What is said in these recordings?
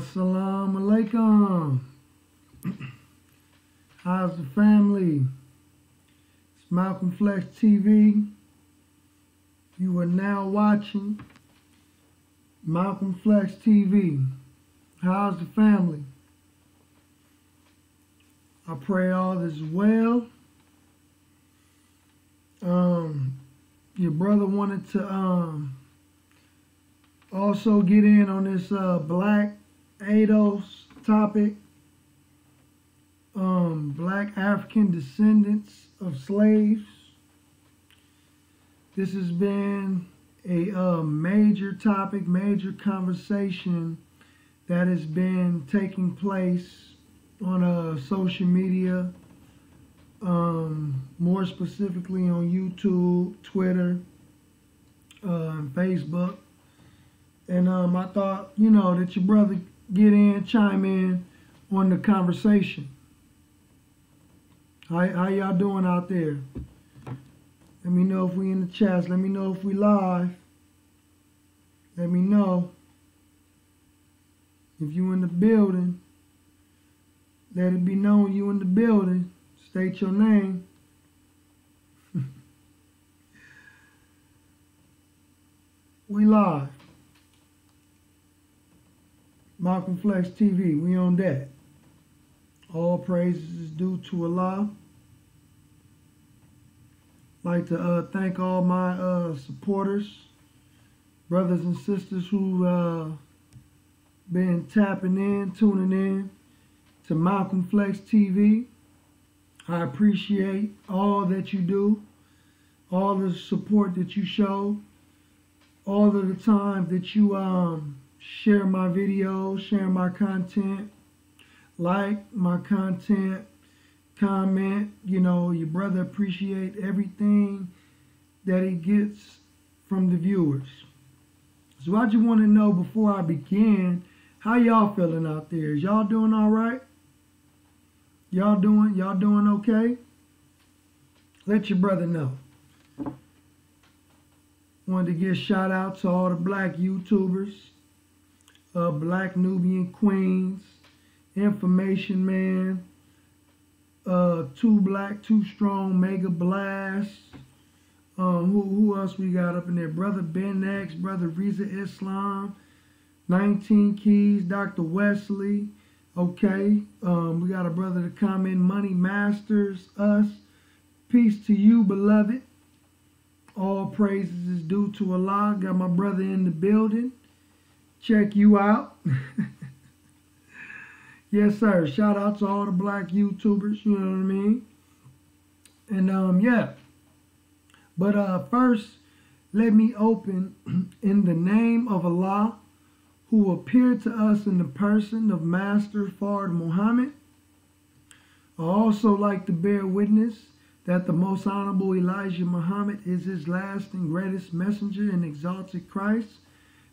Assalamu alaikum. How's the family? It's Malcolm Flex TV. You are now watching Malcolm Flex TV. How's the family? I pray all is well. Your brother wanted to also get in on this Black ADOS topic. Black African descendants of slaves. This has been a major topic, major conversation that has been taking place on social media, more specifically on YouTube, Twitter, and Facebook. And I thought, that your brother get in, chime in on the conversation. How y'all doing out there? Let me know if we in the chats. Let me know if we live. Let me know if you in the building. Let it be known you in the building. State your name. We live. Malcolm Flex TV, we on that. All praises is due to Allah. Like to thank all my supporters, brothers and sisters who been tapping in, tuning in to Malcolm Flex TV. I appreciate all that you do, all the support that you show, all of the time that you share my videos, share my content, like my content, comment. Your brother appreciate everything that he gets from the viewers. So I just want to know before I begin, how y'all feeling out there? Is y'all doing all right? Y'all doing okay? Let your brother know. Wanted to give shout out to all the black YouTubers, Black Nubian Queens, Information Man, Too Black, Too Strong, Mega Blast. Who else we got up in there? Brother Ben X, Brother Riza Islam, 19 Keys, Dr. Wesley. Okay, we got a brother to comment, Money Masters, us. Peace to you, beloved. All praises is due to Allah. Got my brother in the building. Check you out. Yes, sir. Shout out to all the black YouTubers, you know what I mean? And yeah. But first, let me open in the name of Allah, who appeared to us in the person of Master Fard Muhammad. I also like to bear witness that the most honorable Elijah Muhammad is his last and greatest messenger and exalted Christ.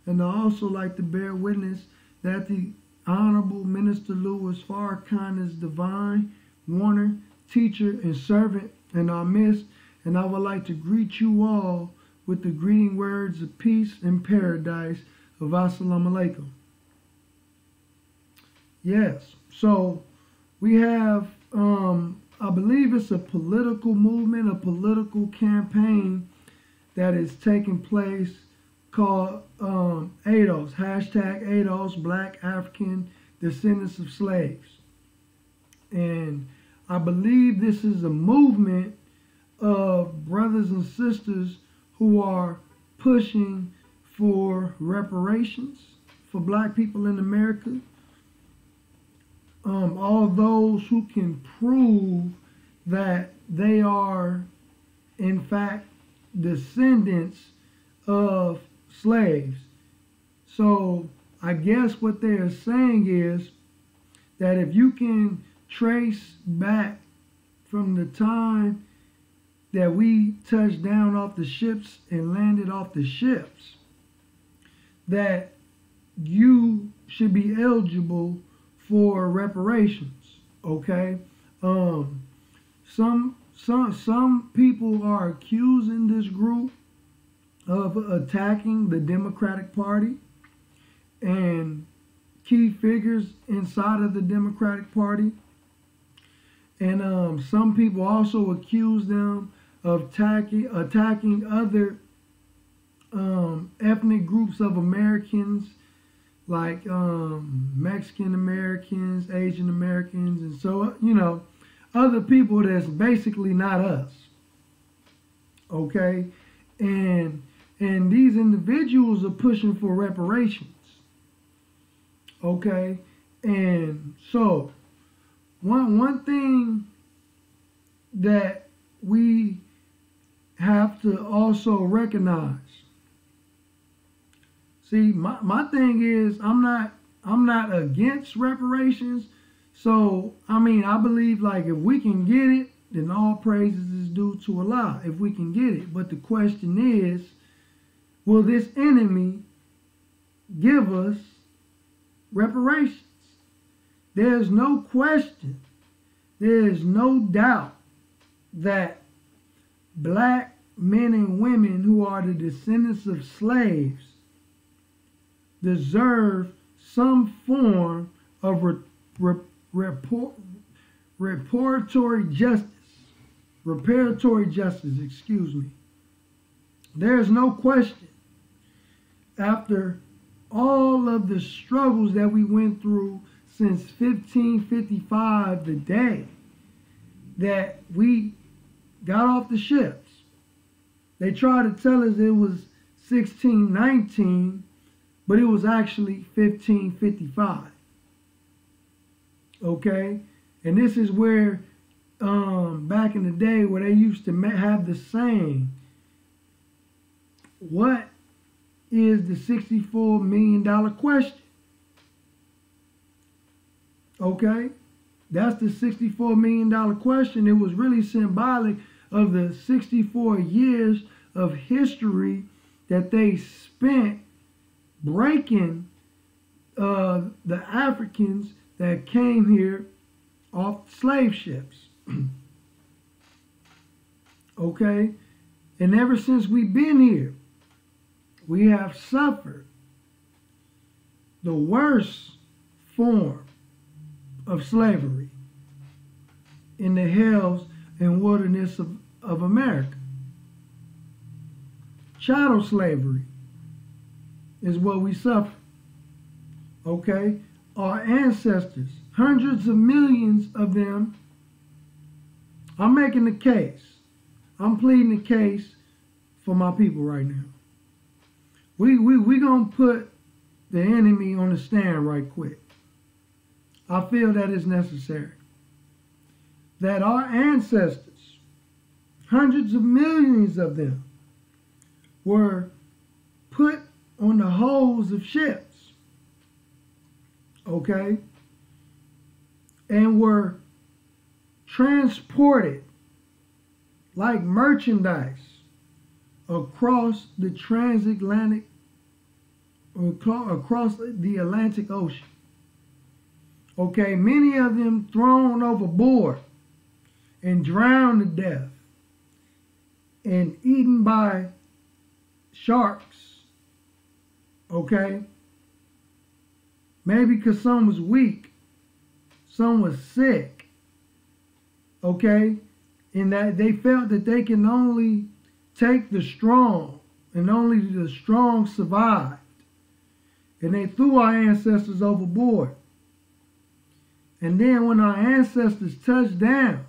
And I also like to bear witness that the Honorable Minister Louis Farrakhan is divine, warner, teacher, and servant in our midst. And I would like to greet you all with the greeting words of peace and paradise of Assalamu alaikum. Yes, so we have, I believe it's a political movement, a political campaign that is taking place called ADOS, hashtag ADOS, Black African Descendants of Slaves. And I believe this is a movement of brothers and sisters who are pushing for reparations for black people in America. All those who can prove that they are in fact descendants of slaves. So I guess what they are saying is that if you can trace back from the time that we touched down off the ships and landed off the ships, that you should be eligible for reparations. Okay? Some people are accusing this group of attacking the Democratic Party and key figures inside of the Democratic Party. And some people also accuse them of attacking other ethnic groups of Americans, like Mexican Americans, Asian Americans, and so, other people that's basically not us. Okay? And these individuals are pushing for reparations. Okay? And so one thing that we have to also recognize. See, my thing is I'm not against reparations. So I believe, like, if we can get it, then all praises is due to Allah, if we can get it. But the question is, will this enemy give us reparations? There's no question, there is no doubt that black men and women who are the descendants of slaves deserve some form of reparatory justice, excuse me. There's no question, after all of the struggles that we went through since 1555, the day that we got off the ships. They tried to tell us it was 1619, but it was actually 1555. Okay? And this is where, back in the day, where they used to have the saying, what is the $64 million question? Okay? That's the $64 million question. It was really symbolic of the 64 years of history that they spent breaking the Africans that came here off slave ships. Okay? And ever since we've been here, we have suffered the worst form of slavery in the hills and wilderness of America. Chattel slavery is what we suffer. Okay? Our ancestors, hundreds of millions of them. I'm making the case. I'm pleading the case for my people right now. We gonna put the enemy on the stand right quick. I feel that is necessary. That our ancestors, hundreds of millions of them, were put on the hulls of ships, okay, and were transported like merchandise across the transatlantic, across the Atlantic Ocean. Okay, many of them thrown overboard and drowned to death and eaten by sharks. Okay? Maybe because some was weak, some was sick. Okay? And that they felt that they can only take the strong, and only the strong survived. And they threw our ancestors overboard. And then when our ancestors touched down,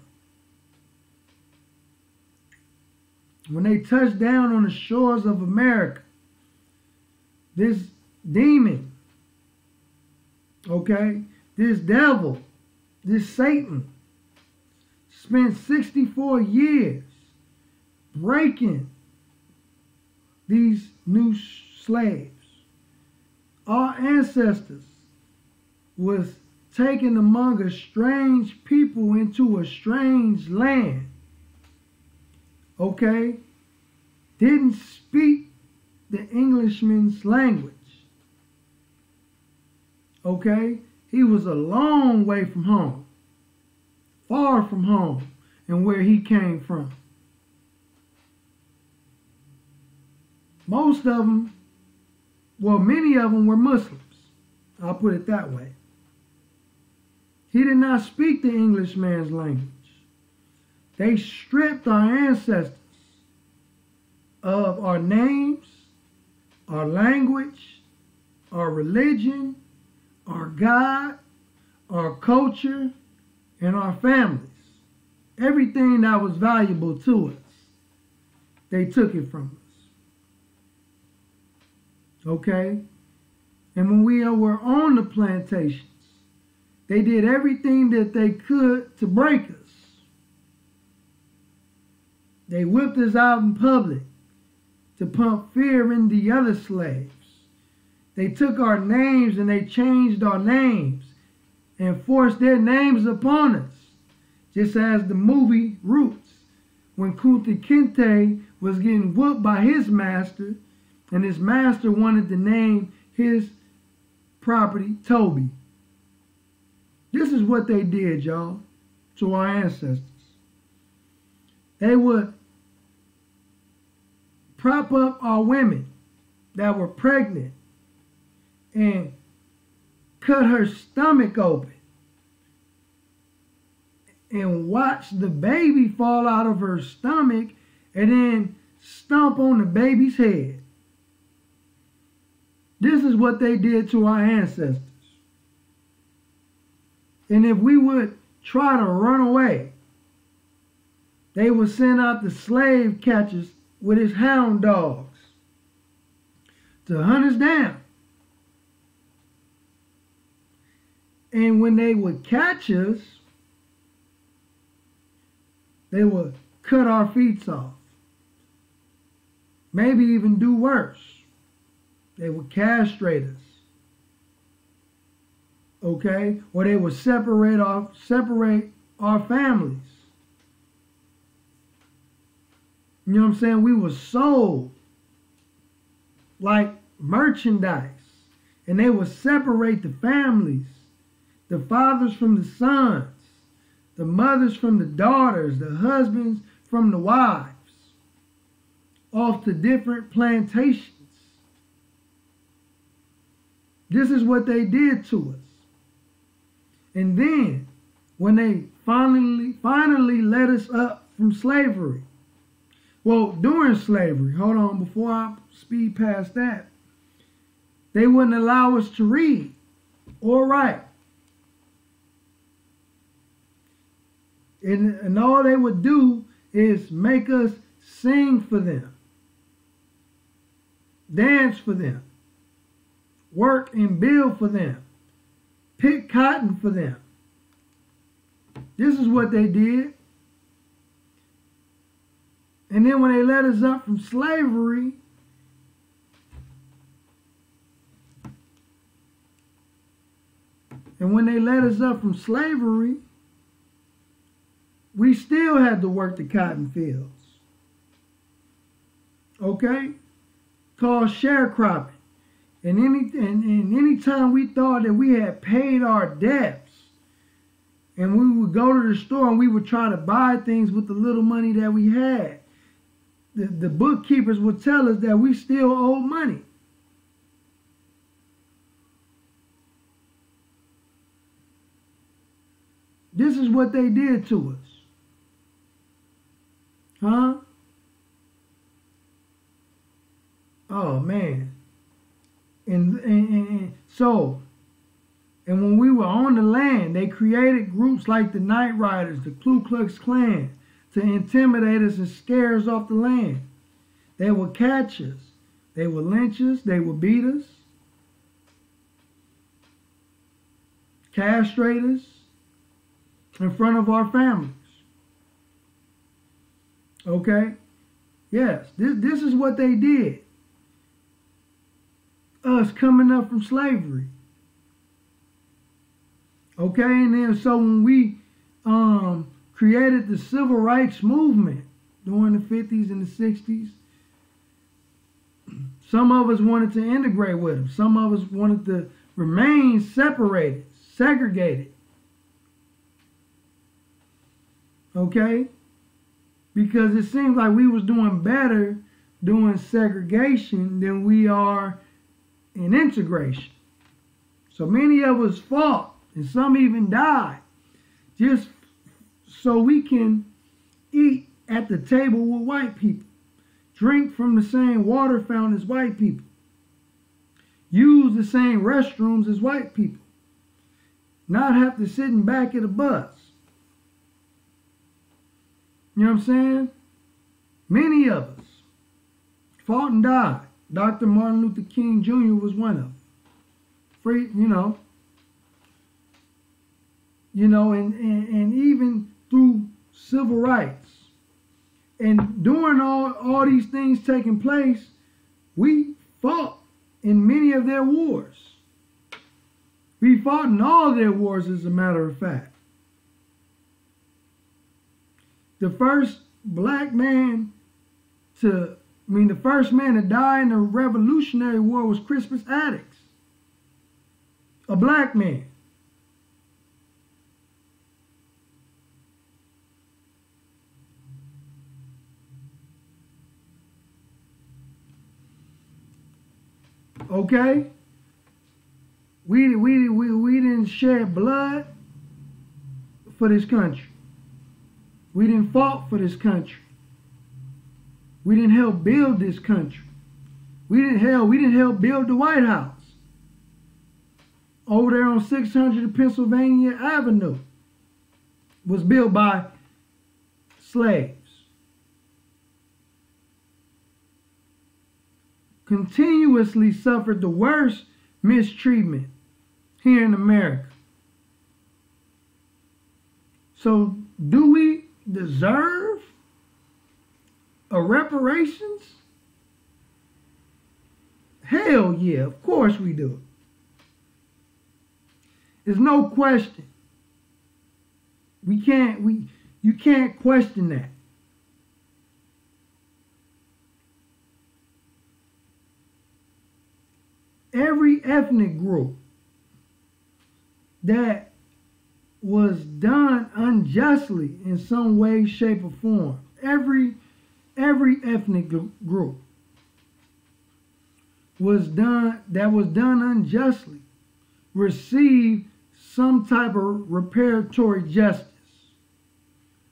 when they touched down on the shores of America, this demon, okay, this devil, this Satan, spent 64 years breaking these new slaves. Our ancestors was taken among a strange people into a strange land. Okay? Didn't speak the Englishman's language. Okay? He was a long way from home. Far from home and where he came from. Most of them, well, many of them were Muslims. I'll put it that way. He did not speak the Englishman's language. They stripped our ancestors of our names, our language, our religion, our God, our culture, and our families. Everything that was valuable to us, they took it from us. Okay? And when we were on the plantations, they did everything that they could to break us. They whipped us out in public to pump fear in the other slaves. They took our names and they changed our names and forced their names upon us. Just as the movie Roots, when Kunta Kinte was getting whooped by his master, and his master wanted to name his property Toby. This is what they did, y'all, to our ancestors. They would prop up our women that were pregnant and cut her stomach open and watch the baby fall out of her stomach and then stomp on the baby's head. This is what they did to our ancestors. And if we would try to run away, they would send out the slave catchers with his hound dogs to hunt us down. And when they would catch us, they would cut our feet off. Maybe even do worse. They would castrate us. Okay? Or they would separate our families. You know what I'm saying? We were sold like merchandise. And they would separate the families. The fathers from the sons. The mothers from the daughters. The husbands from the wives. Off to different plantations. This is what they did to us. And then, when they finally let us up from slavery, well, during slavery, hold on, before I speed past that, they wouldn't allow us to read or write. And all they would do is make us sing for them, dance for them, work and build for them, pick cotton for them. This is what they did. And then when they let us up from slavery, we still had to work the cotton fields. Okay? Called sharecropping. And any time we thought that we had paid our debts, and we would go to the store and we would try to buy things with the little money that we had, the bookkeepers would tell us that we still owed money. This is what they did to us. Huh? Oh, man. And when we were on the land, they created groups like the Night Riders, the Ku Klux Klan, to intimidate us and scare us off the land. They would catch us. They would lynch us. They would beat us. Castrate us in front of our families. Okay? Yes, this is what they did. Us coming up from slavery. Okay, and then so when we created the civil rights movement during the 50s and the 60s, some of us wanted to integrate with them. Some of us wanted to remain separated, segregated. Okay? Because it seems like we was doing better doing segregation than we are in integration. So many of us fought, and some even died, just so we can eat at the table with white people, drink from the same water fountain as white people, use the same restrooms as white people, not have to sit in back of the bus. You know what I'm saying? Many of us fought and died. Dr. Martin Luther King Jr. was one of them. Free, and even through civil rights. And during all these things taking place, we fought in many of their wars. We fought in all their wars, as a matter of fact. The first man to die in the Revolutionary War was Crispus Attucks, a black man. Okay? We didn't shed blood for this country. We didn't fought for this country. We didn't help build this country. We didn't help build the White House. Over there on 600 Pennsylvania Avenue was built by slaves. Continuously suffered the worst mistreatment here in America. So do we deserve a reparations? Hell yeah, of course we do. There's no question. You can't question that. Every ethnic group that was done unjustly in some way, shape, or form, every ethnic group was done unjustly, received some type of reparatory justice.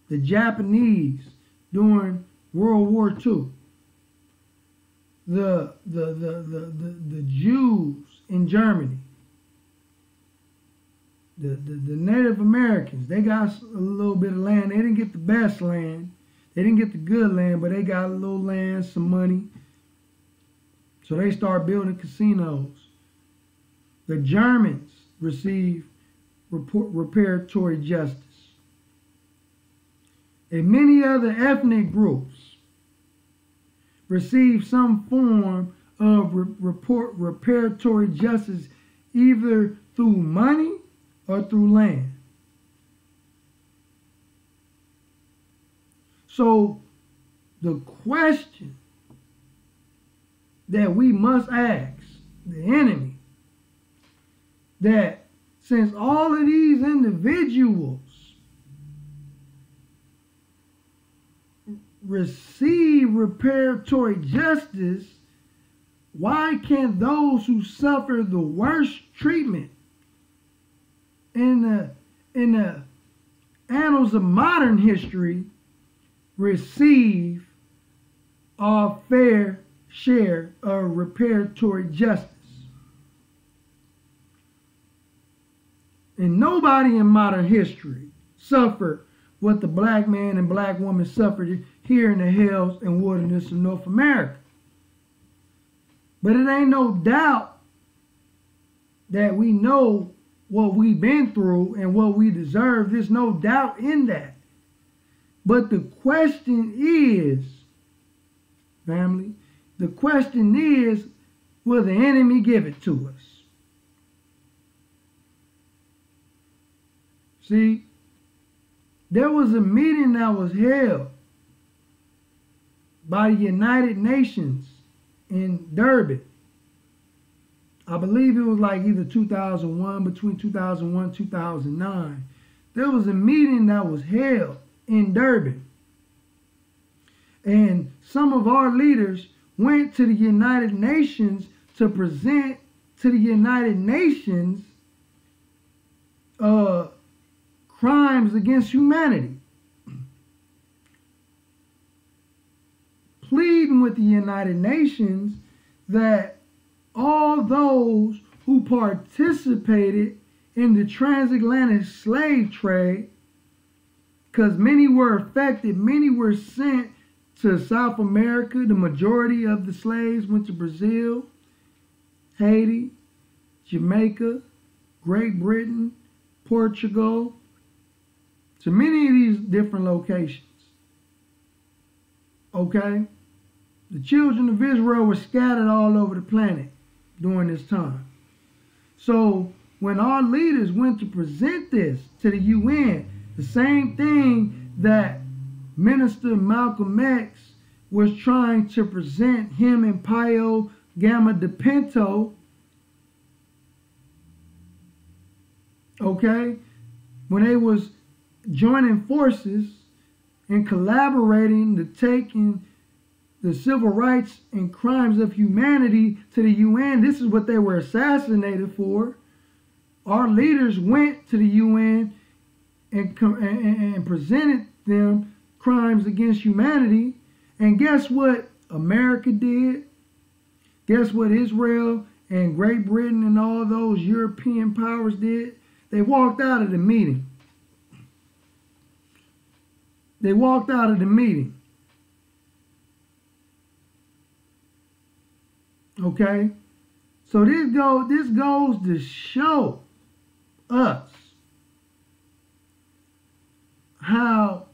The Japanese during World War II, the Jews in Germany, the Native Americans, they got a little bit of land. They didn't get the best land. They didn't get the good land, but they got a little land, some money. So they start building casinos. The Germans received reparatory justice. And many other ethnic groups received some form of reparatory justice, either through money or through land. So the question that we must ask the enemy, that since all of these individuals receive reparatory justice, why can't those who suffer the worst treatment in the annals of modern history receive a fair share of reparatory justice? And nobody in modern history suffered what the black man and black woman suffered here in the hills and wilderness of North America. But it ain't no doubt that we know what we've been through and what we deserve. There's no doubt in that. But the question is, family, the question is, will the enemy give it to us? See, there was a meeting that was held by the United Nations in Durban. I believe it was like either 2001, between 2001 and 2009. There was a meeting that was held in Durban. And some of our leaders went to the United Nations to present to the United Nations crimes against humanity, pleading with the United Nations that all those who participated in the transatlantic slave trade, because many were affected, many were sent to South America. The majority of the slaves went to Brazil, Haiti, Jamaica, Great Britain, Portugal, to many of these different locations. Okay? The children of Israel were scattered all over the planet during this time. So when our leaders went to present this to the UN, the same thing that Minister Malcolm X was trying to present, him and Pio Gamma de Pinto, okay, when they was joining forces and collaborating to taking the civil rights and crimes of humanity to the UN, this is what they were assassinated for. Our leaders went to the UN and presented them crimes against humanity. And guess what America did? Guess what Israel and Great Britain and all those European powers did? They walked out of the meeting. They walked out of the meeting. Okay? So this goes to show us how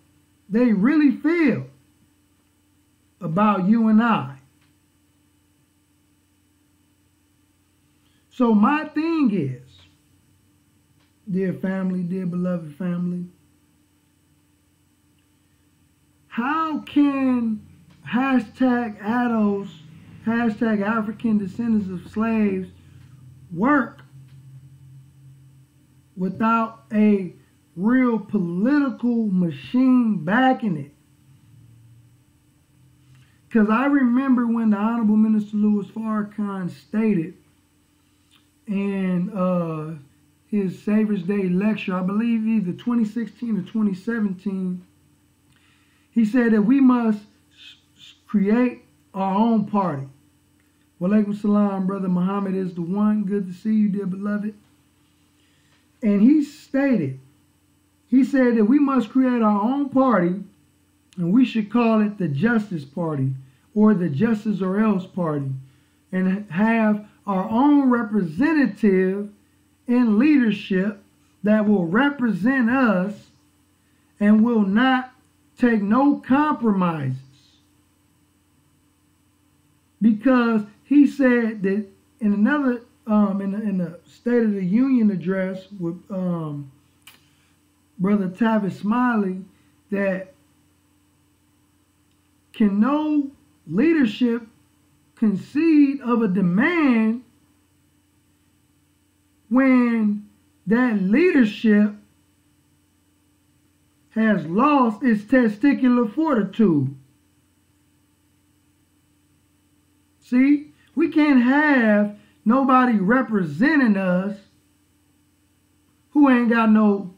they really feel about you and I. So my thing is, dear family, dear beloved family, how can #ADOS, #African Descendants of Slaves work without a real political machine backing it? Because I remember when the Honorable Minister Louis Farrakhan stated in his Savior's Day lecture, I believe either 2016 or 2017, he said that we must create our own party. Walaikum salam, Brother Muhammad is the one. Good to see you, dear beloved. And he said that we must create our own party, and we should call it the Justice Party or the Justice or Else Party, and have our own representative in leadership that will represent us and will not take no compromises. Because he said that in another in the State of the Union address with Brother Tavis Smiley, that can no leadership concede of a demand when that leadership has lost its testicular fortitude. See, we can't have nobody representing us who ain't got no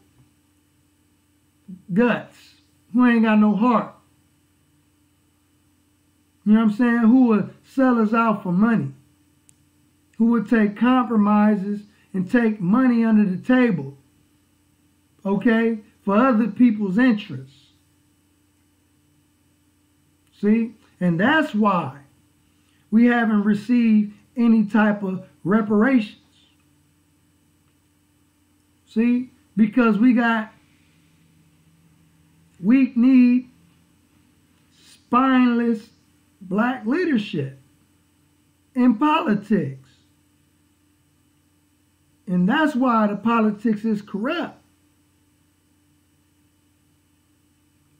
guts, who ain't got no heart. You know what I'm saying? Who would sell us out for money, who would take compromises and take money under the table, okay, for other people's interests. See? And that's why we haven't received any type of reparations. See? Because we got weak-kneed, spineless black leadership in politics. And that's why the politics is corrupt.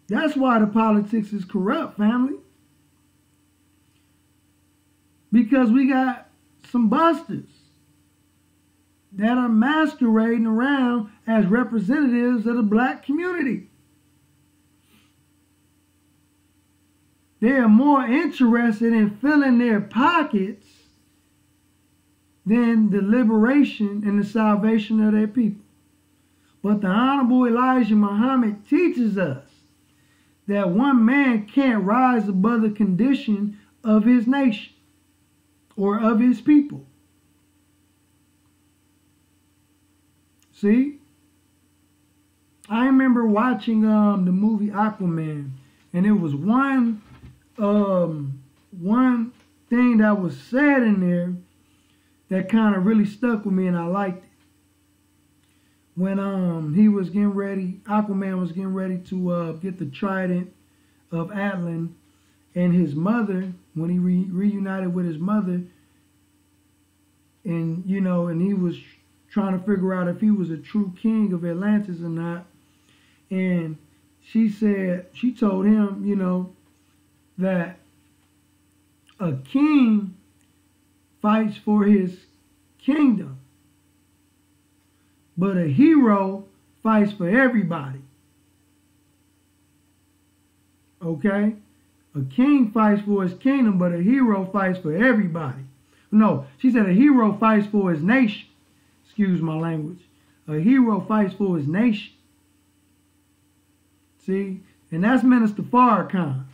That's why the politics is corrupt, family. Because we got some busters that are masquerading around as representatives of the black community. They are more interested in filling their pockets than the liberation and the salvation of their people. But the Honorable Elijah Muhammad teaches us that one man can't rise above the condition of his nation or of his people. See? I remember watching the movie Aquaman, and it was one thing that was said in there that kind of really stuck with me, and I liked it. When he was getting ready, Aquaman was getting ready to get the trident of Atlan, and his mother, when he reunited with his mother, and and he was trying to figure out if he was a true king of Atlantis or not, and she told him, that a king fights for his kingdom, but a hero fights for everybody. Okay? A king fights for his kingdom, but a hero fights for everybody. No, she said a hero fights for his nation. Excuse my language. A hero fights for his nation. See? And that's Minister Farrakhan.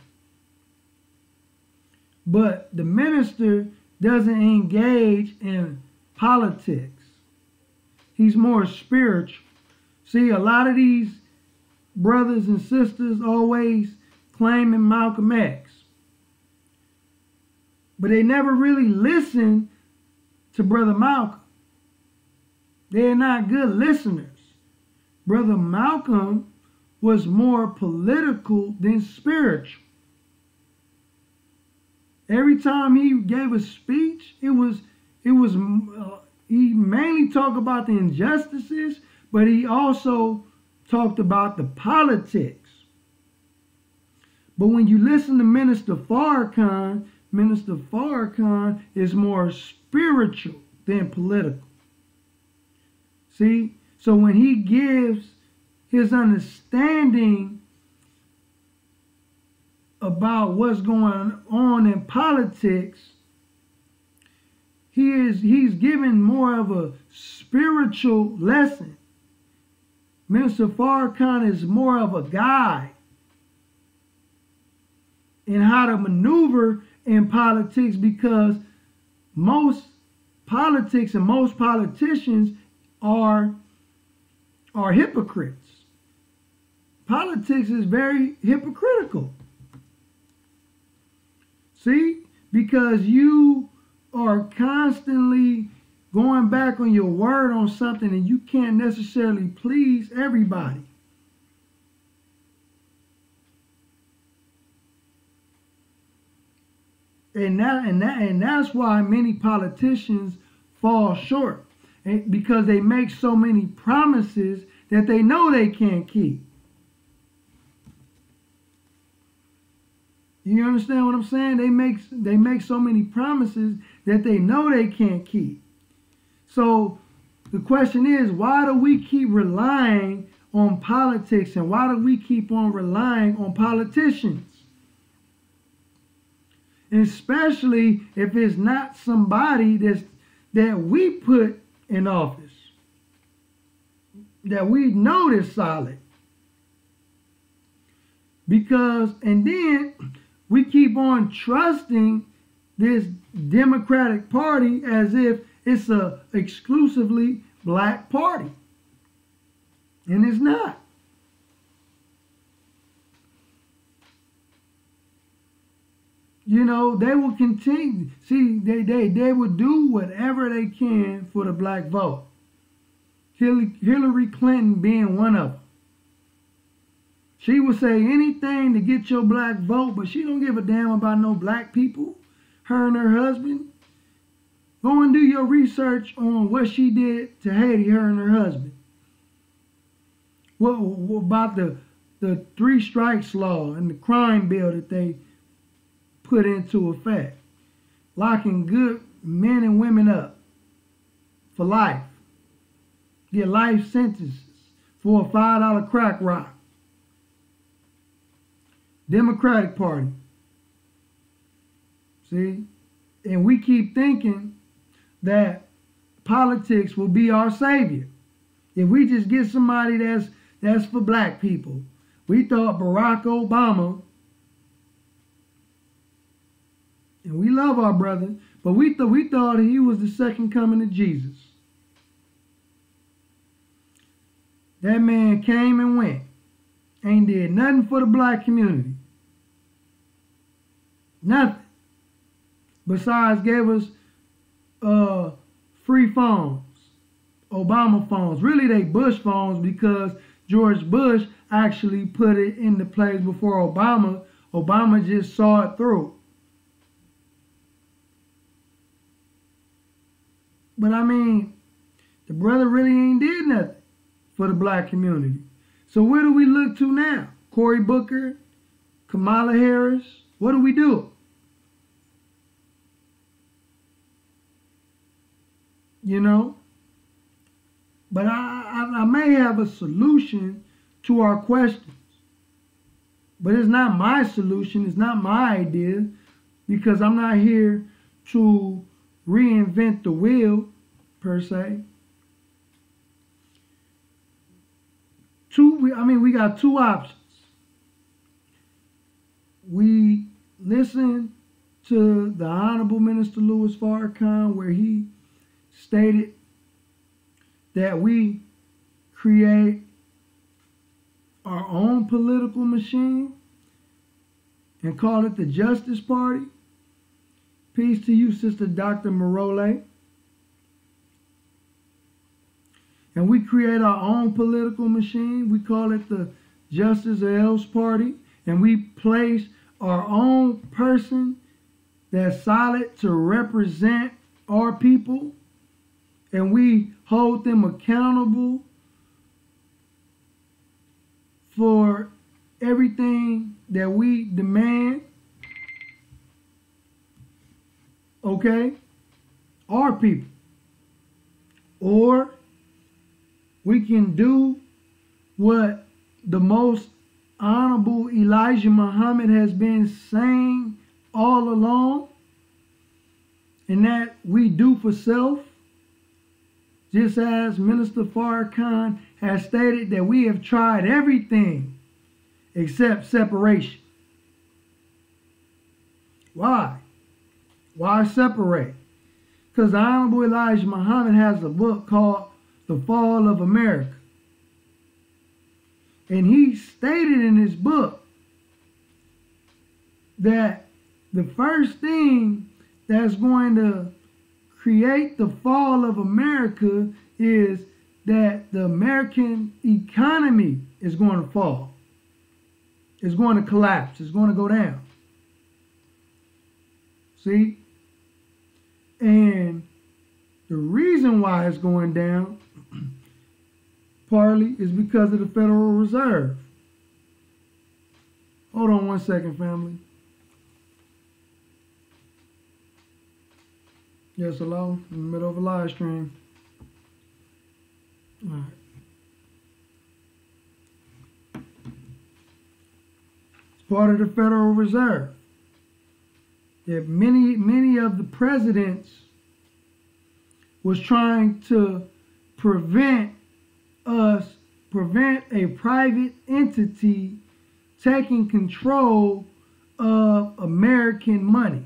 But the minister doesn't engage in politics. He's more spiritual. See, a lot of these brothers and sisters always claiming Malcolm X, but they never really listen to Brother Malcolm. They're not good listeners. Brother Malcolm was more political than spiritual. Every time he gave a speech, he mainly talked about the injustices, but he also talked about the politics. But when you listen to Minister Farrakhan is more spiritual than political. See? So when he gives his understanding about what's going on in politics, he's giving more of a spiritual lesson. Minister Farrakhan is more of a guide in how to maneuver in politics, because most politics and most politicians are hypocrites. Politics is very hypocritical. See? Because you are constantly going back on your word on something, and you can't necessarily please everybody. And that's why many politicians fall short, because they make so many promises that they know they can't keep. You understand what I'm saying? They make so many promises that they know they can't keep. So the question is, why do we keep relying on politics, and why do we keep on relying on politicians? And especially if it's not somebody that we put in office, that we know is solid. And then we keep on trusting this Democratic Party as if it's a exclusively black party. And it's not. They will continue. See, they will do whatever they can for the black vote. Hillary Clinton being one of them. She will say anything to get your black vote, but she don't give a damn about no black people. Her and her husband. Go and do your research on what she did to Haiti, her and her husband. What about the 3 strikes law and the crime bill that they put into effect, locking good men and women up for life, get life sentences for a $5 crack rock. Democratic Party. See? And we keep thinking that politics will be our savior. If we just get somebody that's for black people. We thought Barack Obama, and we love our brother, but we thought he was the second coming of Jesus. That man came and went. Ain't did nothing for the black community. Nothing. Besides gave us free phones. Obama phones. Really they Bush phones, because George Bush actually put it into place before Obama. Obama just saw it through. But I mean, the brother really ain't did nothing for the black community. So where do we look to now? Cory Booker, Kamala Harris, what do we do? You know? But I may have a solution to our questions. But it's not my solution, it's not my idea, because I'm not here to reinvent the wheel, per se. We got two options. We listen to the Honorable Minister Louis Farrakhan, where he stated that we create our own political machine and call it the Justice Party. Peace to you, Sister Dr. Marole. And we create our own political machine. We call it the Justice or Else Party. And we place our own person that's solid to represent our people. And we hold them accountable for everything that we demand. Okay? Our people. Or we can do what the most honorable Elijah Muhammad has been saying all along, and that we do for self, just as Minister Farrakhan has stated that we have tried everything except separation. Why? Why separate? Because the Honorable Elijah Muhammad has a book called The Fall of America. And he stated in his book that the first thing that's going to create the fall of America is that the American economy is going to fall. It's going to collapse. It's going to go down. See? And the reason why it's going down partly is because of the Federal Reserve. Hold on one second, family. Yes, hello? In the middle of a live stream. All right. It's part of the Federal Reserve. That many of the presidents was trying to prevent a private entity taking control of American money.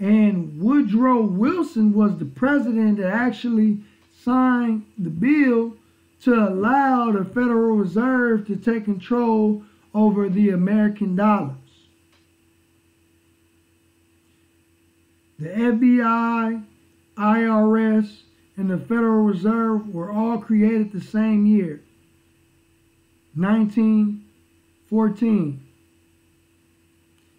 And Woodrow Wilson was the president that actually signed the bill to allow the Federal Reserve to take control over the American dollars. The FBI, IRS, and the Federal Reserve were all created the same year, 1914.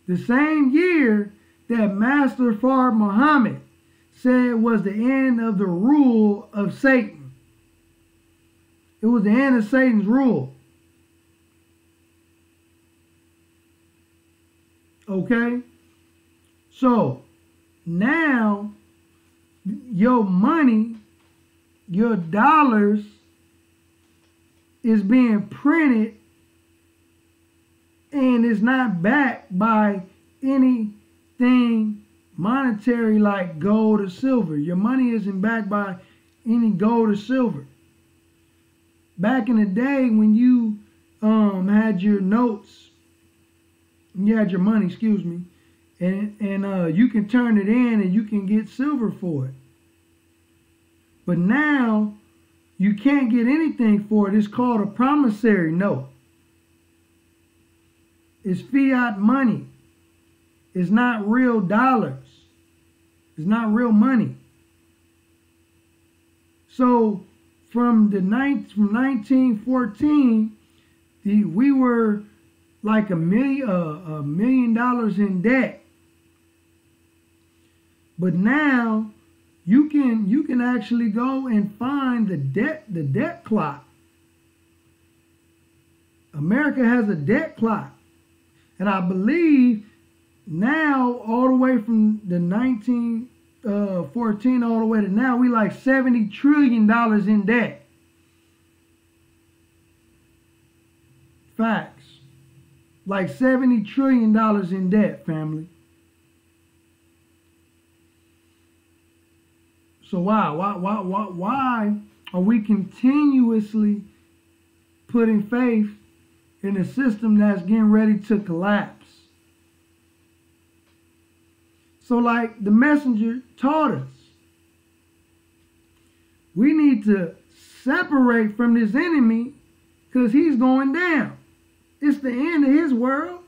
The same year that Master Fard Muhammad said was the end of the rule of Satan. It was the end of Satan's rule. Okay? So, now, your money, your dollars, is being printed and is not backed by anything monetary like gold or silver. Your money isn't backed by any gold or silver. back in the day when you had your notes, you had your money, excuse me, and you can turn it in and you can get silver for it. But now you can't get anything for it. It's called a promissory note. It's fiat money. It's not real dollars. It's not real money. So from 1914, we were like $1 million in debt. But now you can actually go and find the debt clock. America has a debt clock. And I believe now, all the way from the 1914 all the way to now, we like $70 trillion in debt. Facts. Like $70 trillion in debt, family. So why are we continuously putting faith in a system that's getting ready to collapse? So like the messenger taught us, we need to separate from this enemy because he's going down. It's the end of his world.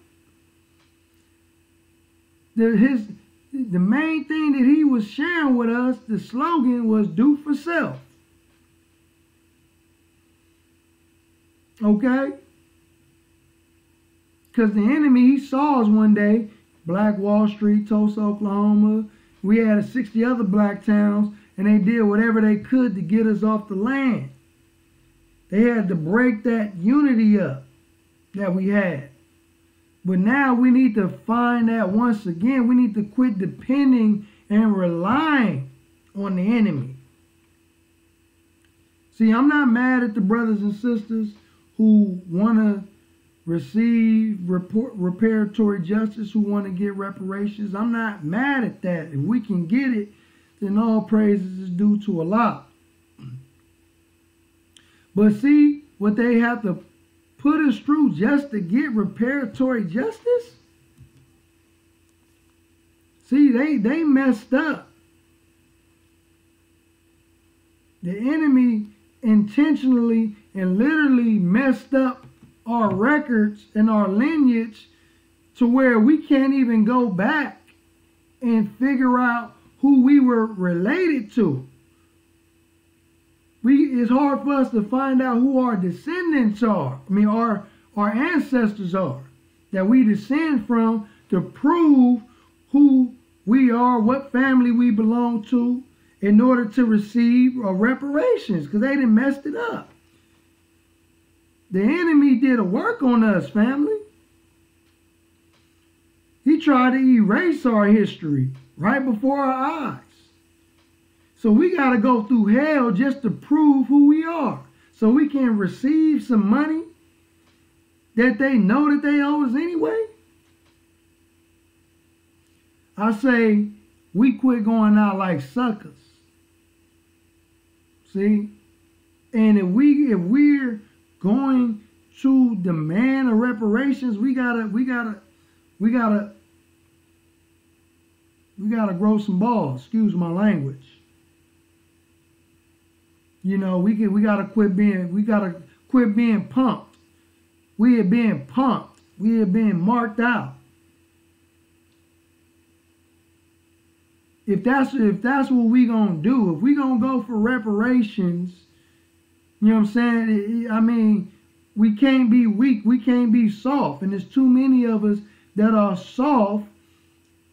The main thing that he was sharing with us, the slogan was do for self. Okay? Because the enemy, he saw us one day, Black Wall Street, Tulsa, Oklahoma. We had 60 other black towns, and they did whatever they could to get us off the land. They had to break that unity up that we had. But now we need to find that once again. We need to quit depending and relying on the enemy. See, I'm not mad at the brothers and sisters who want to receive reparatory justice, who want to get reparations. I'm not mad at that. If we can get it, then all praises is due to Allah. But see, what they have to put us through just to get reparatory justice? See, they messed up. The enemy intentionally and literally messed up our records and our lineage to where we can't even go back and figure out who we were related to. It's hard for us to find out who our descendants are. I mean, our ancestors are that we descend from, to prove who we are, what family we belong to, in order to receive reparations, because they done messed it up. The enemy did a work on us, family. He tried to erase our history right before our eyes. So we got to go through hell just to prove who we are, so we can receive some money that they know that they owe us anyway. I say we quit going out like suckers. See? And if we're going to demand a reparations, we gotta grow some balls. Excuse my language. You know, we gotta quit being pumped. We are being pumped. We are being marked out. If that's what we gonna do, if we gonna go for reparations, you know what I'm saying? I mean, we can't be weak. We can't be soft. And there's too many of us that are soft,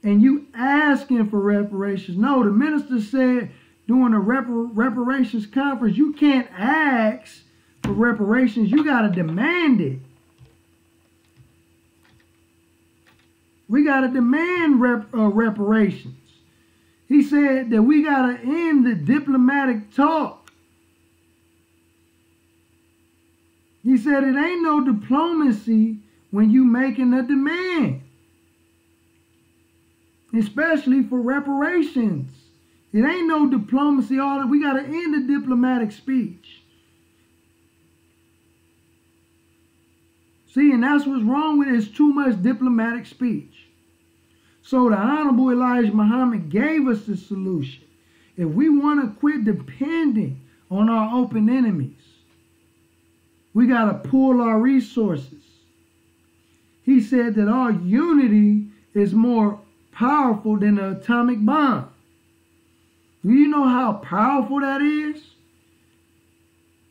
and you asking for reparations. No, the minister said during a reparations conference, you can't ask for reparations. You got to demand it. We got to demand reparations. He said that we got to end the diplomatic talk. He said it ain't no diplomacy when you making a demand, especially for reparations. It ain't no diplomacy. We got to end the diplomatic speech. See, and that's what's wrong with it. It's too much diplomatic speech. So the Honorable Elijah Muhammad gave us the solution. If we want to quit depending on our open enemies, we got to pull our resources. He said that our unity is more powerful than an atomic bomb. Do you know how powerful that is?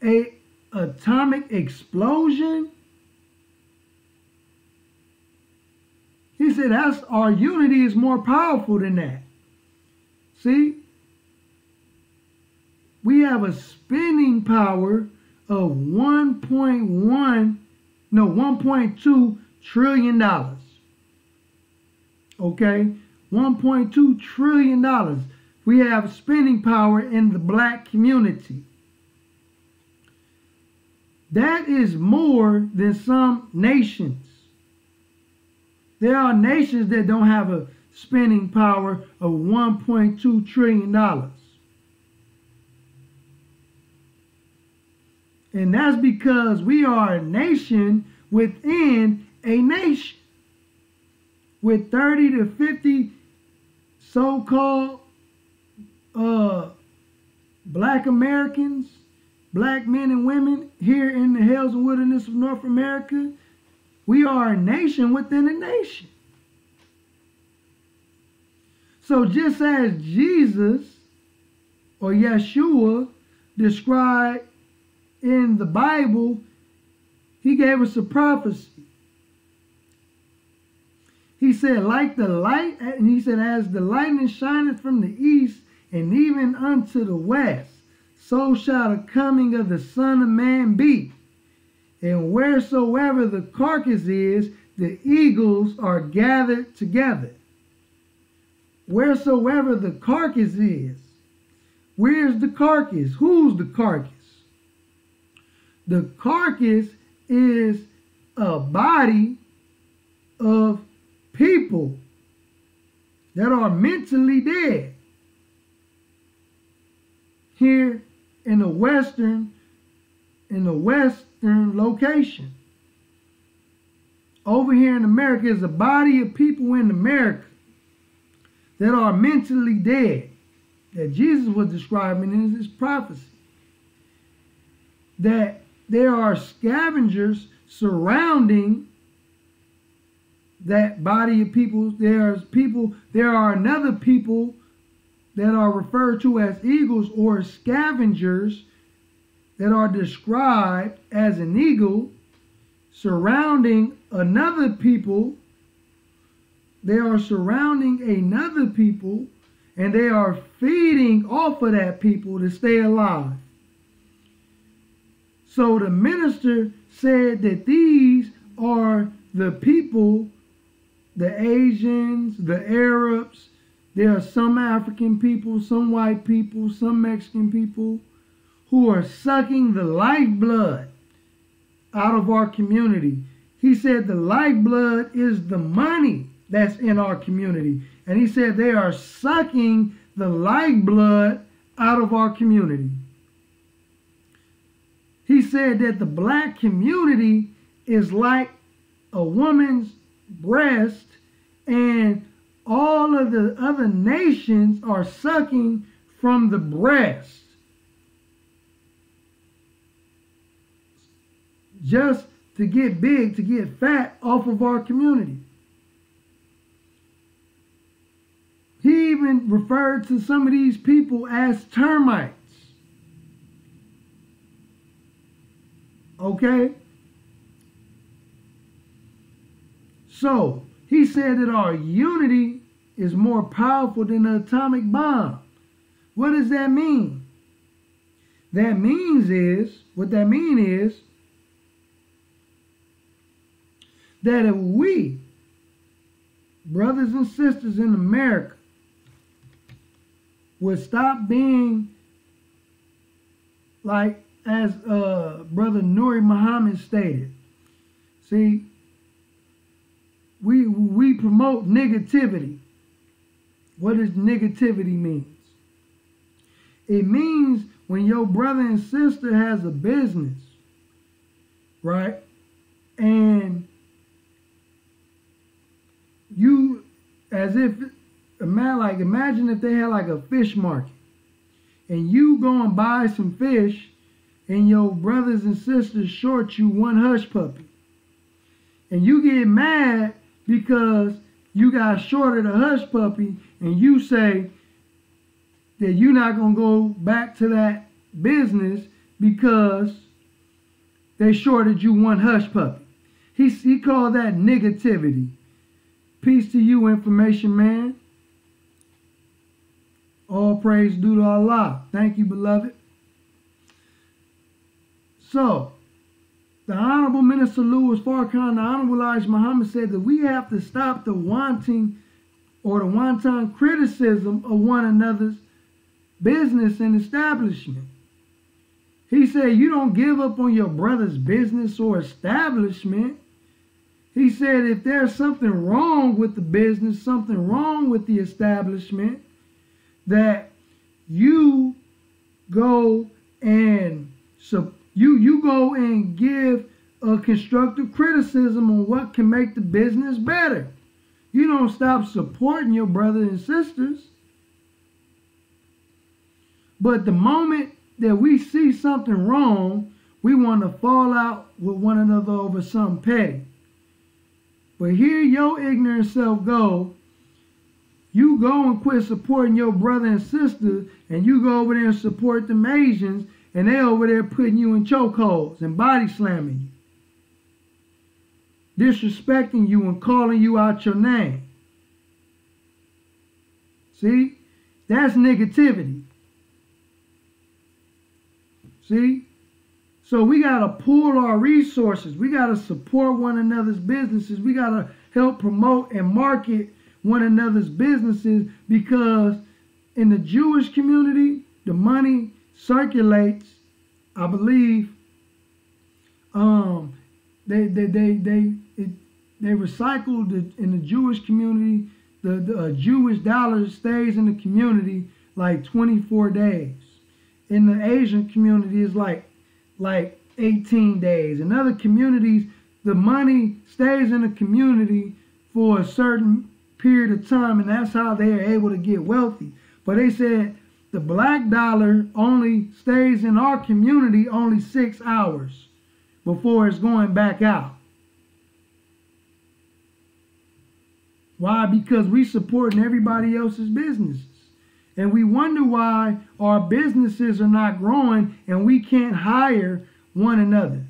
An atomic explosion? He said that's our unity is more powerful than that. See? We have a spinning power of $1.2 trillion. Okay? $1.2 trillion. We have spinning power in the black community. That is more than some nations. There are nations that don't have a spending power of $1.2 trillion. And that's because we are a nation within a nation. With 30 to 50 so-called black Americans, black men and women here in the hills and wilderness of North America, we are a nation within a nation. So just as Jesus or Yeshua described in the Bible, he gave us a prophecy. He said, like the light, and he said, as the lightning shineth from the east and even unto the west, so shall the coming of the Son of Man be. And wheresoever the carcass is, the eagles are gathered together. Wheresoever the carcass is. Where's the carcass? Who's the carcass? The carcass is a body of people that are mentally dead. Here in the western location. Over here in America is a body of people in America that are mentally dead, that Jesus was describing in his prophecy. That there are scavengers surrounding that body of people. There are another people that are referred to as eagles or scavengers that are described as an eagle surrounding another people. They are surrounding another people and they are feeding off of that people to stay alive. So the minister said that these are the people, the Asians, the Arabs. There are some African people, some white people, some Mexican people who are sucking the lifeblood out of our community. He said the lifeblood is the money that's in our community. And he said they are sucking the lifeblood out of our community. He said that the black community is like a woman's breast, and all of the other nations are sucking from the breast just to get big, to get fat off of our community. He even referred to some of these people as termites. Okay? So, he said that our unity is more powerful than the atomic bomb. What does that mean? What that means is that if we, brothers and sisters in America, would stop being like, as Brother Nuri Muhammad stated, see, we promote negativity. What does negativity mean? It means when your brother and sister has a business, right? and you, as if, imagine if they had like a fish market, and you go and buy some fish, and your brothers and sisters short you one hush puppy, and you get mad because you got shorted a hush puppy, and you say that you're not going to go back to that business because they shorted you one hush puppy. He called that negativity. Peace to you, information man. All praise due to Allah. Thank you, beloved. So, the Honorable Minister Louis Farrakhan, the Honorable Elijah Muhammad said that we have to stop the wanting or the wanton criticism of one another's business and establishment. He said you don't give up on your brother's business or establishment. He said if there's something wrong with the business, something wrong with the establishment, that you go and you go and give a constructive criticism on what can make the business better. You don't stop supporting your brothers and sisters. But the moment that we see something wrong, we want to fall out with one another over something petty. But here your ignorant self go. You go and quit supporting your brother and sister, and you go over there and support them Asians, and they over there putting you in chokeholds and body slamming you, disrespecting you and calling you out your name. See? That's negativity. See? So we got to pool our resources. We got to support one another's businesses. We got to help promote and market one another's businesses, because in the Jewish community, the money circulates. I believe they recycled in the Jewish community. The Jewish dollar stays in the community like 24 days. In the Asian community, it's like 18 days. In other communities, the money stays in the community for a certain period of time, and that's how they are able to get wealthy. But they said the black dollar only stays in our community only 6 hours before it's going back out. Why? Because we supporting everybody else's businesses. And we wonder why our businesses are not growing and we can't hire one another.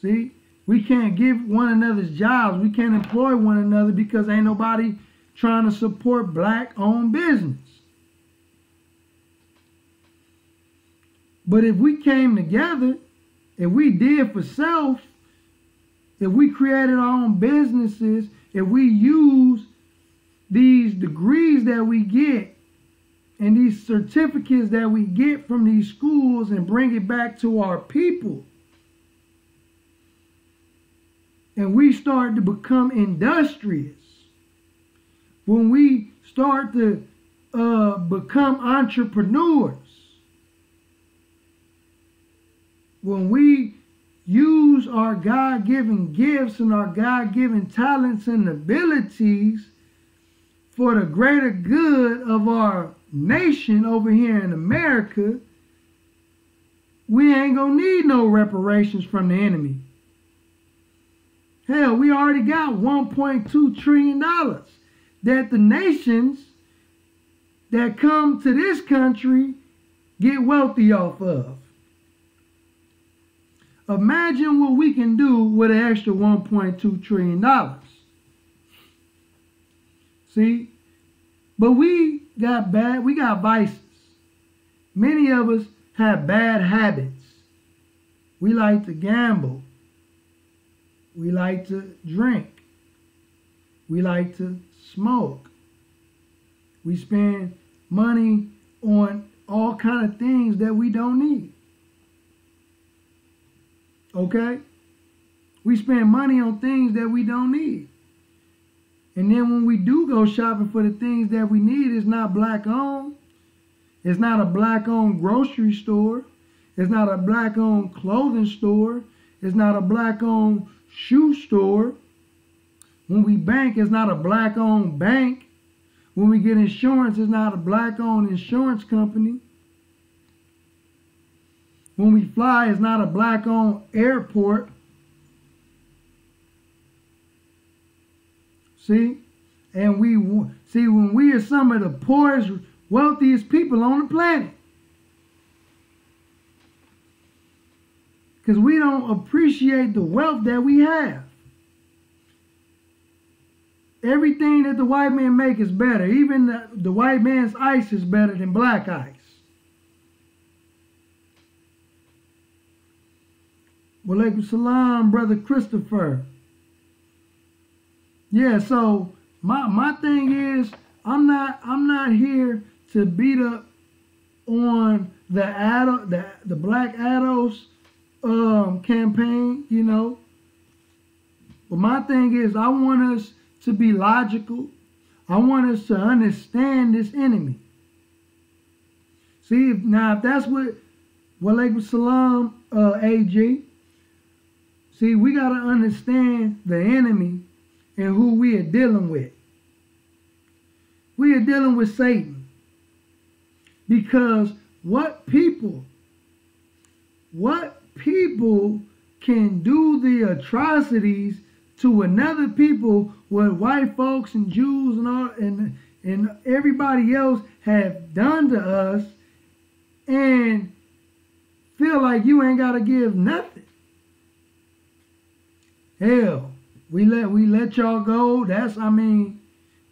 See, we can't give one another's jobs. We can't employ one another because ain't nobody trying to support black-owned business. But if we came together, if we did for self, if we created our own businesses, if we use these degrees that we get and these certificates that we get from these schools and bring it back to our people, and we start to become industrious, when we start to become entrepreneurs, when we use our God-given gifts and our God-given talents and abilities for the greater good of our nation over here in America, we ain't gonna need no reparations from the enemy. Hell, we already got $1.2 trillion that the nations that come to this country get wealthy off of. Imagine what we can do with an extra $1.2 trillion. See? But we got vices. Many of us have bad habits. We like to gamble. We like to drink. We like to smoke. We spend money on all kind of things that we don't need. Okay? We spend money on things that we don't need. And then when we do go shopping for the things that we need, it's not black owned. It's not a black-owned grocery store. It's not a black-owned clothing store. It's not a black-owned shoe store. When we bank, it's not a black-owned bank. When we get insurance, it's not a black-owned insurance company. When we fly, it's not a black-owned airport. See? And when we are some of the poorest, wealthiest people on the planet. Because we don't appreciate the wealth that we have. Everything that the white man make is better. Even the white man's ice is better than black ice. Walaikum salam, Brother Christopher. Yeah, so my thing is, I'm not here to beat up on the Black Adults campaign, you know. But my thing is, I want us to be logical. I want us to understand this enemy. See, if that's what Walaikum salam, AG. See, we got to understand the enemy and who we are dealing with. We are dealing with Satan. Because what people can do the atrocities to another people, what white folks and Jews and all and everybody else have done to us, and feel like you ain't got to give nothing. Hell, we let y'all go.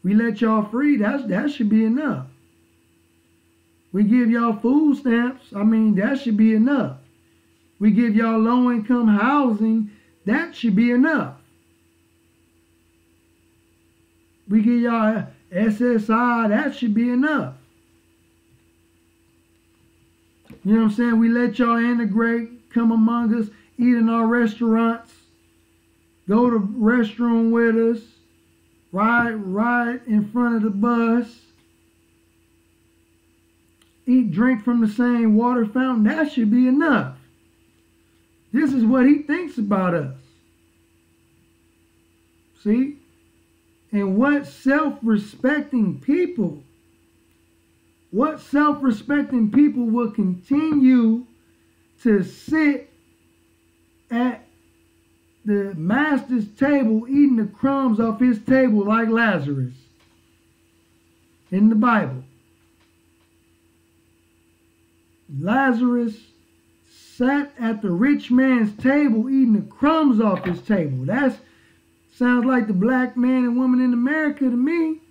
We let y'all free. That should be enough. We give y'all food stamps. That should be enough. We give y'all low-income housing. That should be enough. We give y'all SSI. That should be enough. You know what I'm saying? We let y'all integrate, come among us, eat in our restaurants, go to restroom with us, ride in front of the bus, drink from the same water fountain. That should be enough. This is what he thinks about us. See? And what self-respecting people will continue to sit at the master's table eating the crumbs off his table like Lazarus in the Bible? Lazarus sat at the rich man's table eating the crumbs off his table. That sounds like the black man and woman in America to me.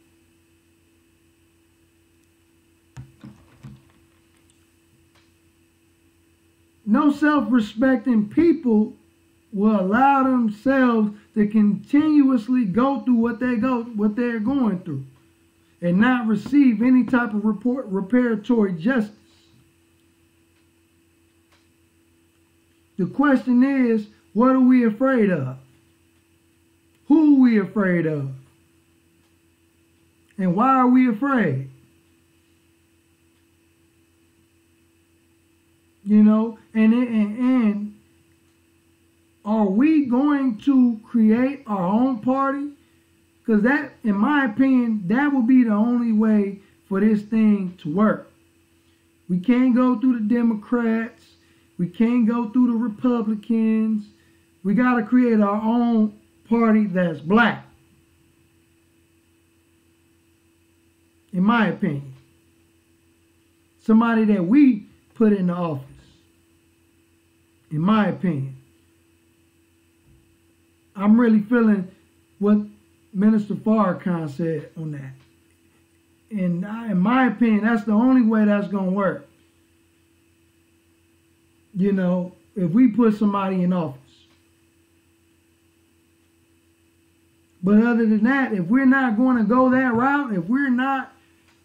No self-respecting people will allow themselves to continuously go through what they're going through and not receive any type of reparatory justice. The question is, what are we afraid of? Who are we afraid of? And why are we afraid? You know, and are we going to create our own party? Because that, in my opinion, that will be the only way for this thing to work. We can't go through the Democrats. We can't go through the Republicans. We got to create our own party that's black. In my opinion. Somebody that we put in the office. In my opinion. I'm really feeling what Minister Farrakhan said on that. And in my opinion, that's the only way that's going to work. You know, if we put somebody in office. But other than that, if we're not going to go that route, if we're not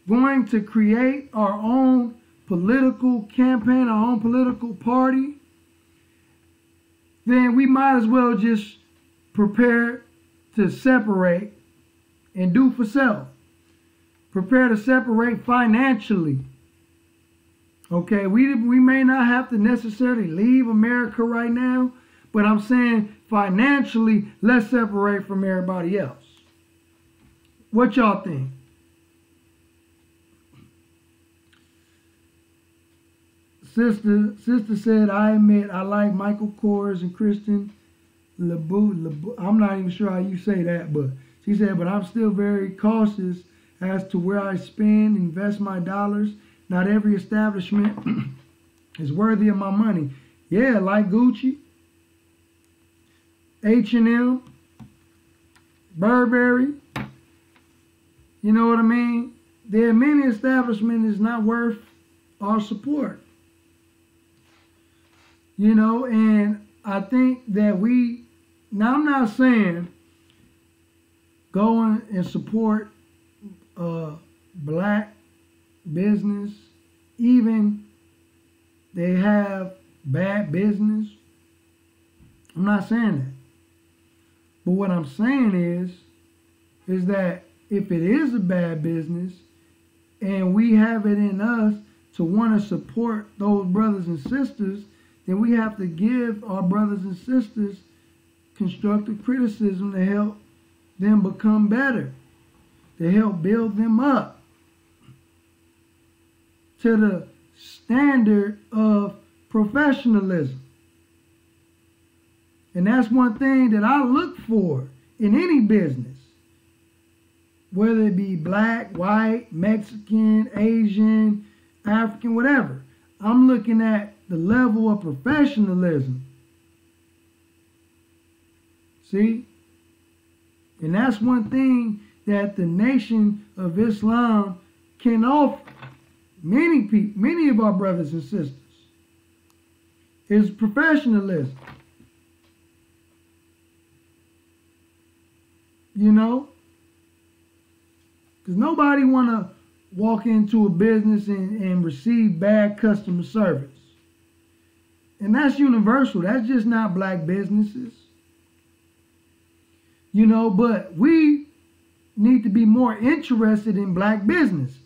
going to create our own political campaign, our own political party, then we might as well just prepare to separate and do for self. Prepare to separate financially. Okay, we may not have to necessarily leave America right now, but I'm saying financially, let's separate from everybody else. What y'all think? Sister said, I admit I like Michael Kors and Kristen LeBout. I'm not even sure how you say that, but she said, but I'm still very cautious as to where I spend, invest my dollars. Not every establishment is worthy of my money. Yeah, like Gucci, H&M, Burberry. You know what I mean? There are many establishments is not worth our support. You know, and I think that now I'm not saying go and support black business, even they have bad business. I'm not saying that. But what I'm saying is that if it is a bad business and we have it in us to want to support those brothers and sisters, then we have to give our brothers and sisters constructive criticism to help them become better, to help build them up to the standard of professionalism. And that's one thing that I look for in any business, whether it be black, white, Mexican, Asian, African, whatever. I'm looking at the level of professionalism. See? And that's one thing that the Nation of Islam can offer many people, many of our brothers and sisters, is professionalism. You know? Because nobody want to walk into a business and receive bad customer service. And that's universal. That's just not black businesses. You know, but we need to be more interested in black businesses.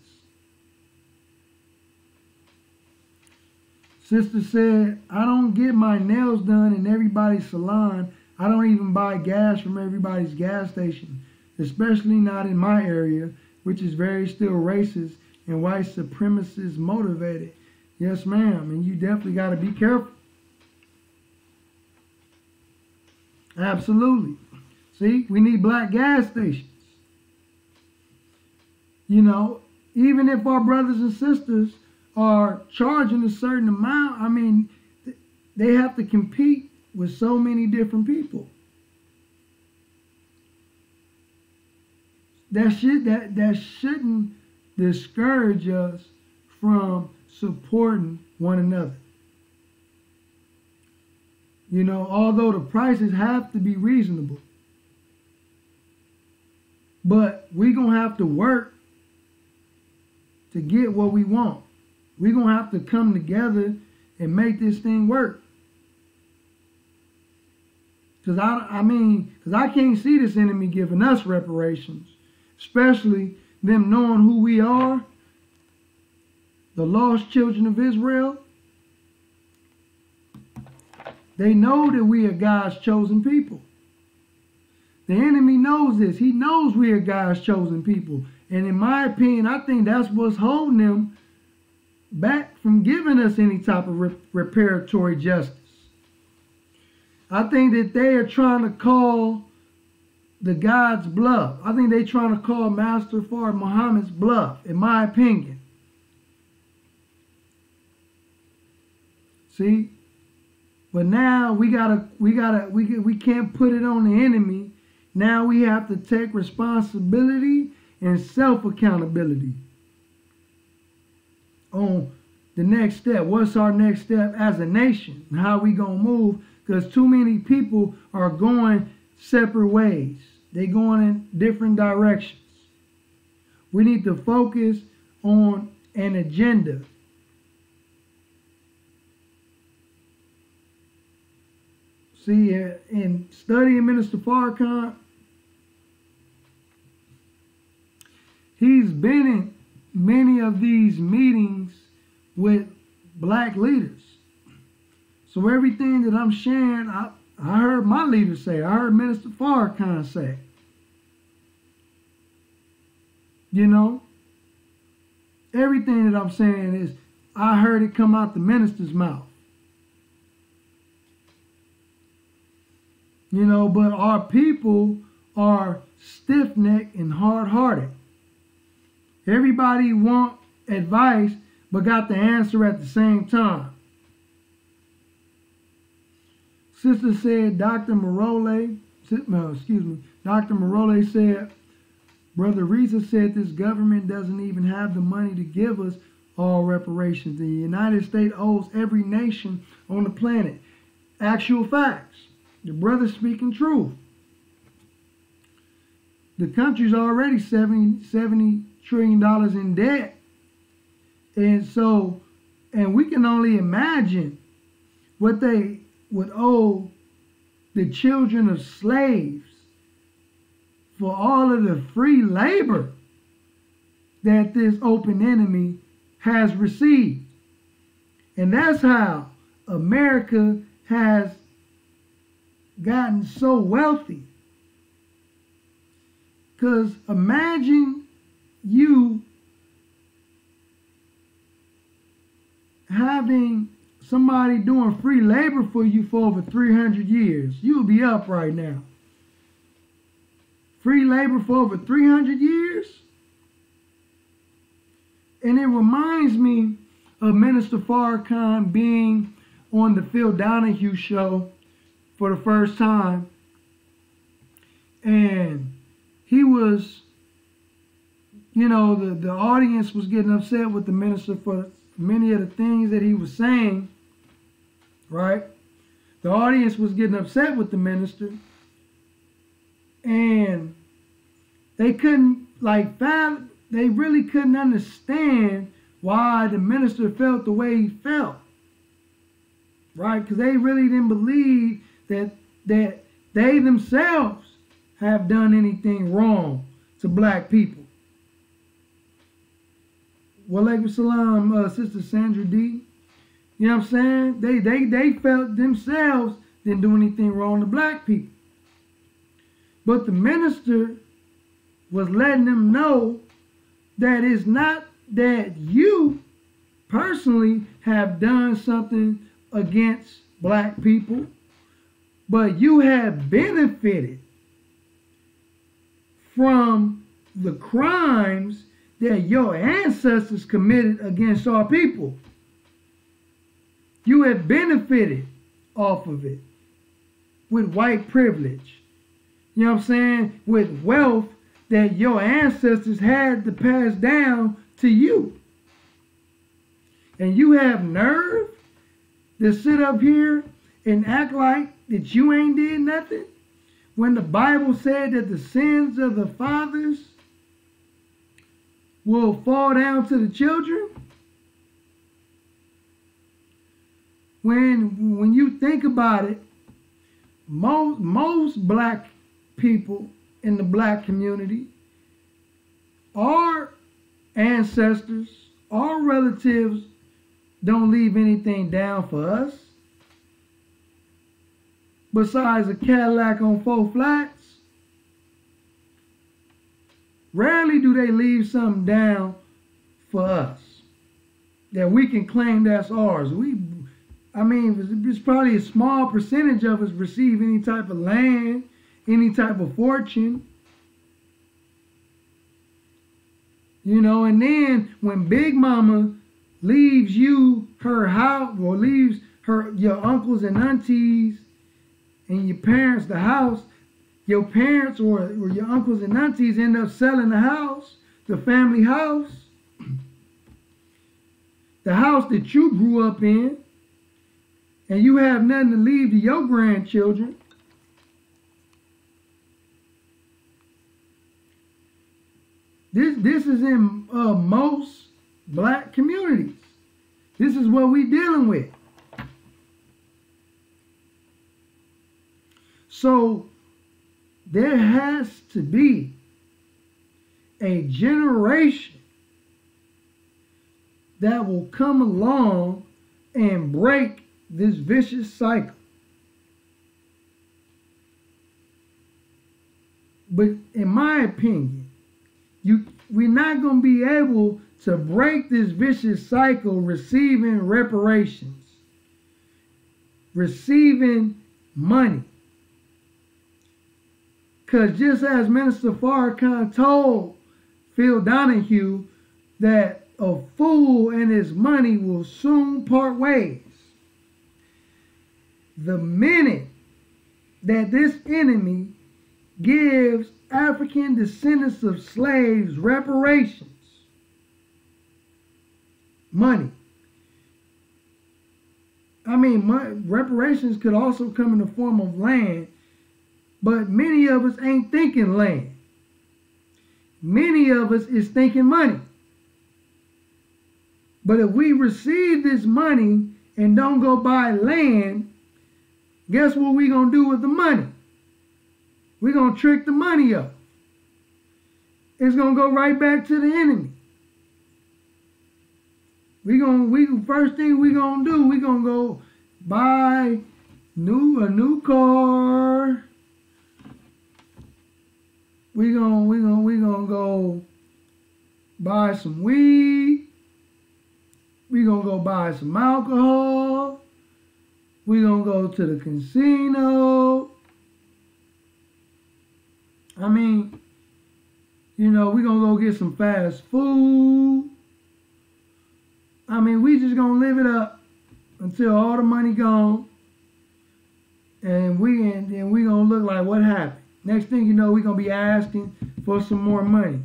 Sister said, I don't get my nails done in everybody's salon. I don't even buy gas from everybody's gas station, especially not in my area, which is very still racist and white supremacist motivated. Yes, ma'am, and you definitely got to be careful. Absolutely. See, we need black gas stations. You know, even if our brothers and sisters are charging a certain amount, I mean, they have to compete with so many different people. That shouldn't discourage us from supporting one another. You know, although the prices have to be reasonable, but we're going to have to work to get what we want. We're going to have to come together and make this thing work. Because I can't see this enemy giving us reparations, especially them knowing who we are, the lost children of Israel. They know that we are God's chosen people. The enemy knows this. He knows we are God's chosen people. And in my opinion, I think that's what's holding them back from giving us any type of reparatory justice. I think that they are trying to call the God's bluff. I think they're trying to call Master Fard Muhammad's bluff, in my opinion. See? But now we can't put it on the enemy. Now we have to take responsibility and self-accountability on the next step. What's our next step as a nation? And how we gonna move? Because too many people are going separate ways. They're going in different directions. We need to focus on an agenda. See, in studying Minister Farrakhan, he's been in many of these meetings with black leaders. So everything that I'm sharing, I heard my leader say. I heard Minister Farrakhan say. You know, everything that I'm saying is, I heard it come out the minister's mouth. You know, but our people are stiff-necked and hard-hearted. Everybody want advice, but got the answer at the same time. Sister said, Dr. Marole said, Brother Reza said this government doesn't even have the money to give us all reparations. The United States owes every nation on the planet. Actual facts. The brother's speaking truth. The country's already $70 trillion in debt. And we can only imagine what they would owe the children of slaves for all of the free labor that this open enemy has received. And that's how America has gotten so wealthy. Because imagine you having somebody doing free labor for you for over 300 years. You would be up right now. Free labor for over 300 years? And it reminds me of Minister Farrakhan being on the Phil Donahue show for the first time. And he was, you know, the audience was getting upset with the minister for many of the things that he was saying, right? The audience was getting upset with the minister. And they couldn't, they really couldn't understand why the minister felt the way he felt, right? Because they really didn't believe that they themselves have done anything wrong to black people. Walaikum salam, Sister Sandra D. You know what I'm saying? They felt themselves didn't do anything wrong to black people. But the minister was letting them know that it's not that you personally have done something against black people, but you have benefited from the crimes that your ancestors committed against our people. You have benefited off of it with white privilege. You know what I'm saying? With wealth that your ancestors had to pass down to you. And you have nerve to sit up here and act like that you ain't did nothing when the Bible said that the sins of the fathers will fall down to the children. When you think about it, most black people in the black community, our ancestors, our relatives don't leave anything down for us besides a Cadillac on 4 flats. Rarely do they leave something down for us that we can claim that's ours. It's probably a small percentage of us receive any type of land, any type of fortune. You know, and then when Big Mama leaves you her house, or leaves your uncles and aunties and your parents the house, your parents or your uncles and aunties end up selling the house, the family house, the house that you grew up in, and you have nothing to leave to your grandchildren. This is in most black communities. This is what we dealing with. So there has to be a generation that will come along and break this vicious cycle. But in my opinion, we're not going to be able to break this vicious cycle receiving reparations, receiving money. Because just as Minister Farrakhan told Phil Donahue that a fool and his money will soon part ways, the minute that this enemy gives African descendants of slaves reparations, money. I mean, reparations could also come in the form of land, but many of us ain't thinking land. Many of us is thinking money. But if we receive this money and don't go buy land, guess what we gonna do with the money? We're going to trick the money up. It's going to go right back to the enemy. First thing we're going to do, we're going to go buy a new car. We're going to go buy some weed. We're going to go buy some alcohol. We're going to go to the casino. I mean, we're going to go get some fast food. I mean, we just going to live it up until all the money gone. And then we going to look like what happened. Next thing you know, we're going to be asking for some more money.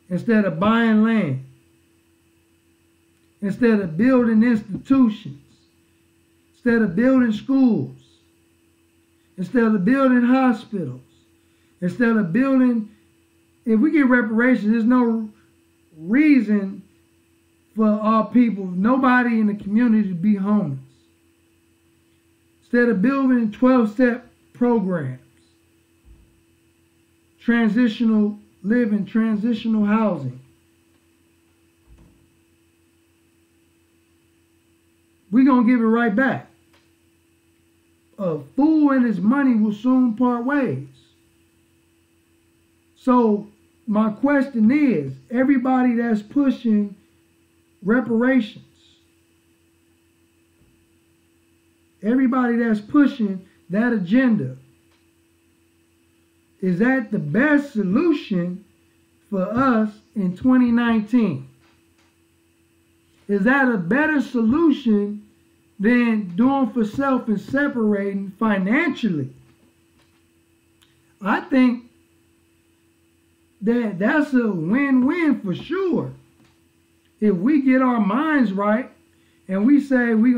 Instead of buying land. Instead of building institutions. Instead of building schools. Instead of building hospitals. Instead of building, if we get reparations, there's no reason for our people, nobody in the community to be homeless. Instead of building 12-step programs, transitional living, transitional housing, we're going to give it right back. A fool and his money will soon part ways. So my question is, everybody that's pushing reparations, everybody that's pushing that agenda, is that the best solution for us in 2019? Is that a better solution than doing for self and separating financially? I think that's a win-win for sure. If we get our minds right and we say what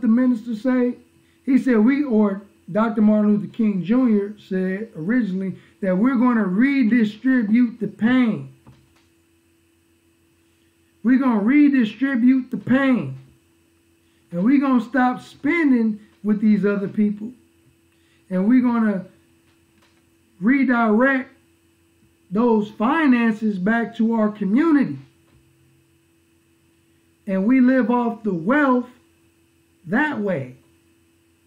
the minister say? He said or Dr. Martin Luther King Jr. said originally that we're going to redistribute the pain. We're going to redistribute the pain. And we're going to stop spending with these other people. And we're going to redirect those finances back to our community. And we live off the wealth that way.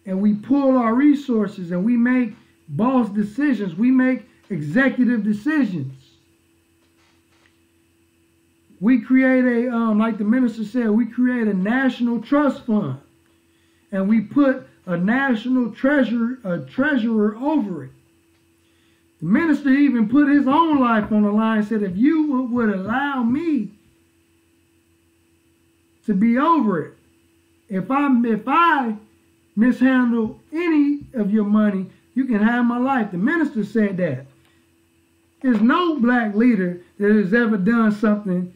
And we pull our resources and we make boss decisions. We make executive decisions. We create like the minister said, we create a national trust fund. And we put a national treasurer over it. The minister even put his own life on the line and said, if you would allow me to be over it, if I mishandle any of your money, you can have my life. The minister said that. There's no black leader that has ever done something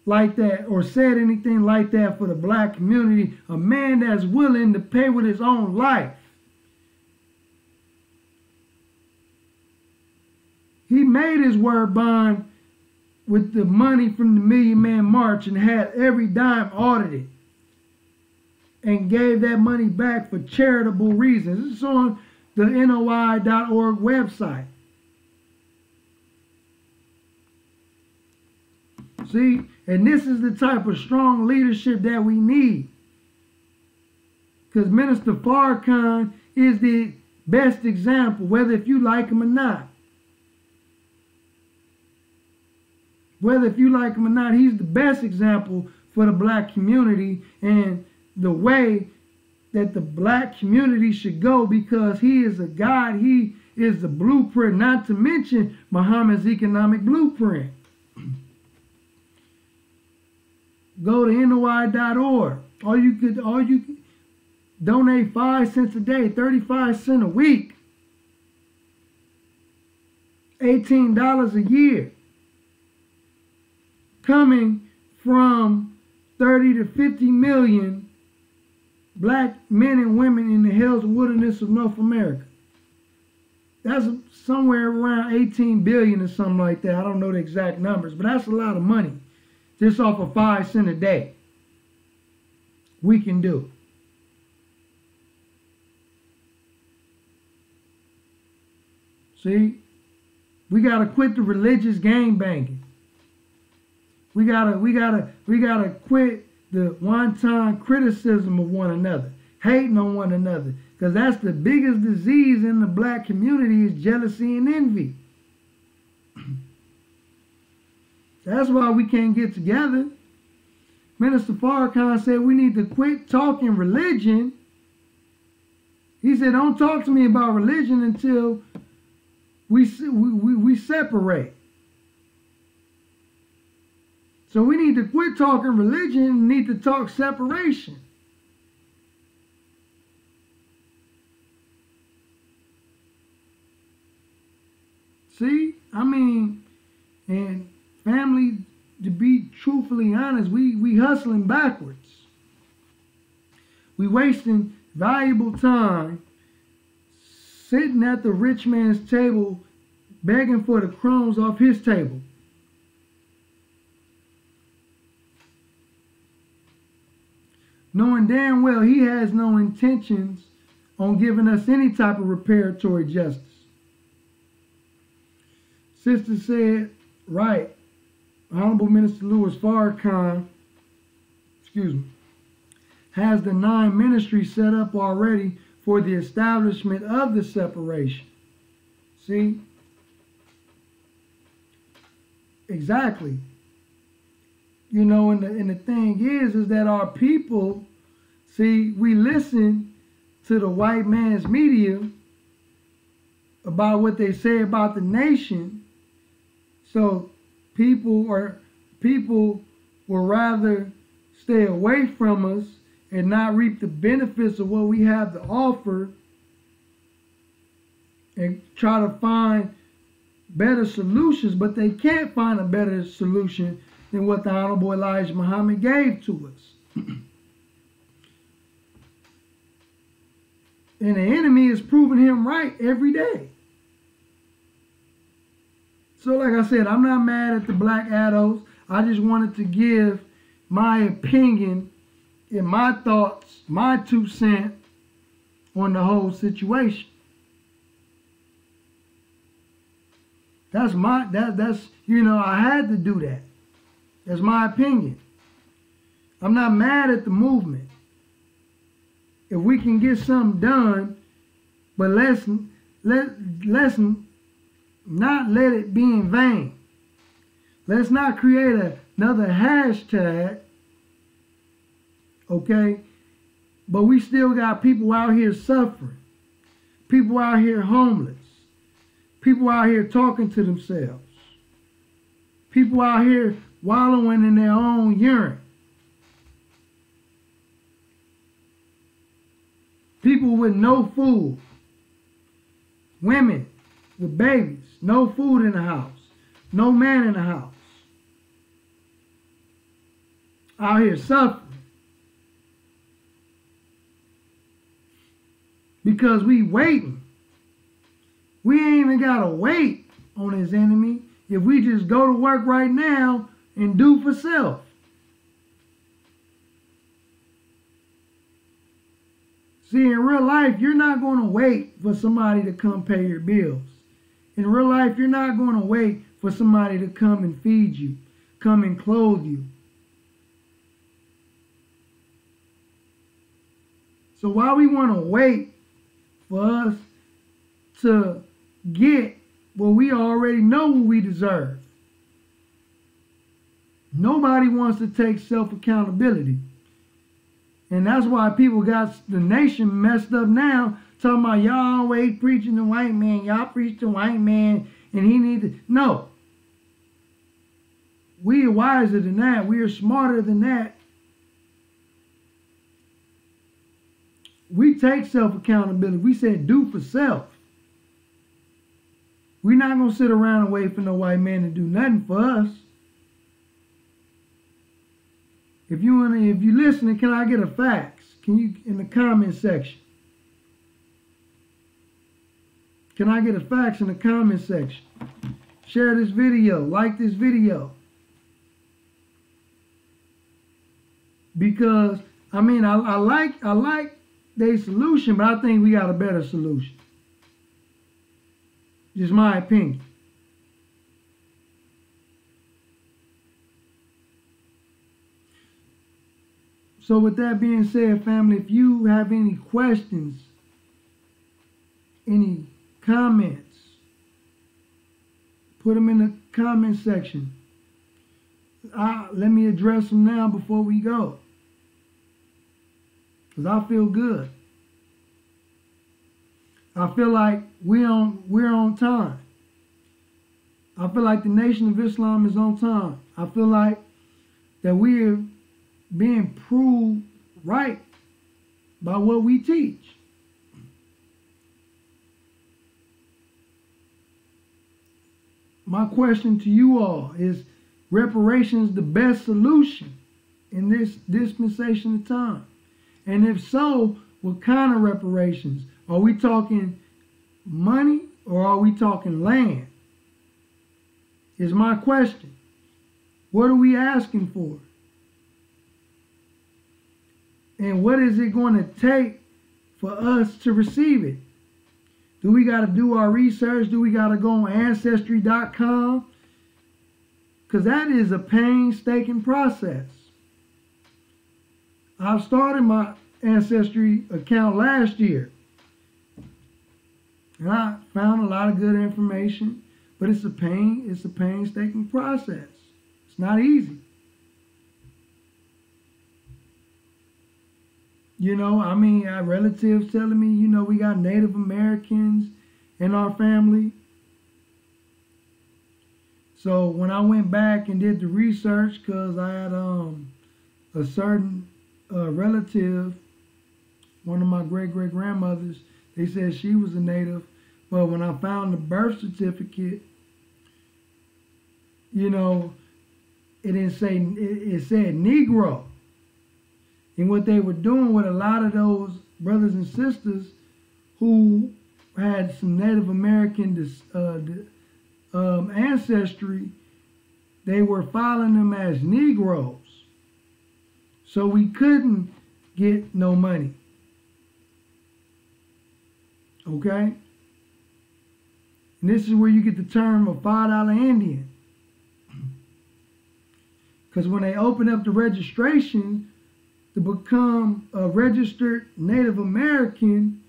like that or said anything like that for the black community. A man that's willing to pay with his own life. He made his word bond with the money from the Million Man March and had every dime audited and gave that money back for charitable reasons. It's on the NOI.org website. See? And this is the type of strong leadership that we need. Because Minister Farrakhan is the best example, whether if you like him or not. Whether if you like him or not, he's the best example for the black community and the way that the black community should go, because he is a God. He is the blueprint, not to mention Muhammad's economic blueprint. Go to NOI.org. All you could donate 5 cents a day, 35 cents a week, $18 a year, coming from 30 to 50 million black men and women in the hills and wilderness of North America. That's somewhere around 18 billion or something like that. I don't know the exact numbers, but that's a lot of money just off of 5 cents a day. We can do. See, we gotta quit the religious game banging. We gotta quit the one-time criticism of one another, hating on one another, because that's the biggest disease in the black community, is jealousy and envy. That's why we can't get together. Minister Farrakhan said we need to quit talking religion. He said, don't talk to me about religion until we separate. So we need to quit talking religion and need to talk separation. See, I mean, and family, to be truthfully honest, we hustling backwards. We wasting valuable time sitting at the rich man's table begging for the crumbs off his table. Knowing damn well he has no intentions on giving us any type of reparatory justice. Sister said, right, Honorable Minister Louis Farrakhan, has the 9 ministries set up already for the establishment of the separation. See? Exactly. You know, and the thing is that our people, see, we listen to the white man's media about what they say about the nation. So people will rather stay away from us and not reap the benefits of what we have to offer and try to find better solutions, but they can't find a better solution than what the Honorable Elijah Muhammad gave to us. And the enemy is proving him right every day. So like I said, I'm not mad at the Black Addos. I just wanted to give my opinion and my thoughts, my 2 cents on the whole situation. That's you know, I had to do that. That's my opinion. I'm not mad at the movement. If we can get something done, but let's not let it be in vain. Let's not create another hashtag, okay? But we still got people out here suffering. People out here homeless. People out here talking to themselves. People out here wallowing in their own urine. People with no food. Women with babies. No food in the house. No man in the house. Out here suffering. Because we waiting. We ain't even got to wait on his enemy if we just go to work right now and do for self. See, in real life, you're not going to wait for somebody to come pay your bills. In real life, you're not going to wait for somebody to come and feed you. come and clothe you. So why we want to wait for us to get what we already know what we deserve? Nobody wants to take self-accountability. And that's why people got the nation messed up now, talking about y'all always preaching the white man. Y'all preach the white man and he needs to. No. We are wiser than that. We are smarter than that. We take self-accountability. We said do for self. We're not going to sit around and wait for no white man to do nothing for us. If you listening, can I get a fax? Can you in the comment section? Can I get a fax in the comment section? Share this video, like this video. Because I mean I like their solution, but I think we got a better solution. Just my opinion. So with that being said, family, if you have any questions, any comments, put them in the comment section. Let me address them now before we go, because I feel good. I feel like we're on time. I feel like the Nation of Islam is on time. I feel like that we're being proved right by what we teach. My question to you all is, reparations the best solution in this dispensation of time? And if so, what kind of reparations? Are we talking money or are we talking land? Is my question. What are we asking for? And what is it going to take for us to receive it? Do we got to do our research? Do we got to go on Ancestry.com? Because that is a painstaking process. I started my Ancestry account last year. And I found a lot of good information. But it's a painstaking process. It's not easy. You know, I mean, I have relatives telling me, you know, we got Native Americans in our family. So when I went back and did the research, because I had a certain relative, one of my great-great-grandmothers, they said she was a Native. But when I found the birth certificate, you know, it didn't say, it said Negro. And what they were doing with a lot of those brothers and sisters who had some Native American ancestry, they were filing them as Negroes. So we couldn't get no money. Okay? And this is where you get the term of $5 Indian. Because when they opened up the registration to become a registered Native American,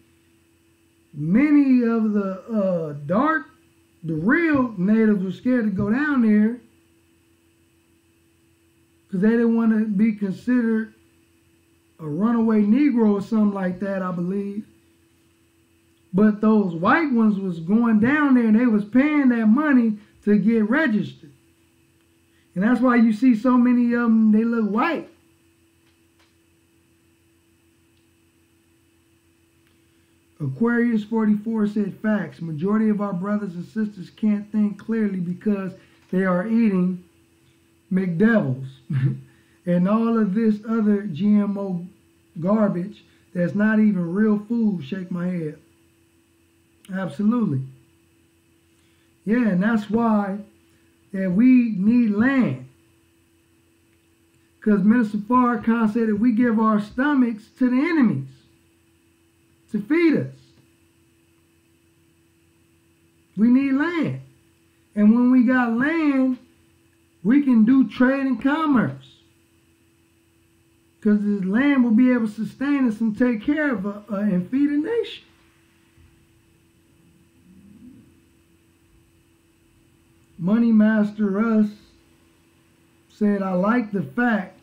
many of the real natives were scared to go down there because they didn't want to be considered a runaway Negro or something like that, I believe. But those white ones was going down there and they was paying that money to get registered. And that's why you see so many of them, they look white. Aquarius 44 said, facts. Majority of our brothers and sisters can't think clearly because they are eating McDevils and all of this other GMO garbage that's not even real food. Shake my head. Absolutely. Yeah, and that's why that we need land. Because Minister Farrakhan said that we give our stomachs to the enemies to feed us. We need land. And when we got land, We can do trade and commerce. Because the land will be able to sustain us and take care of and feed a nation. Money Master Us said, I like the fact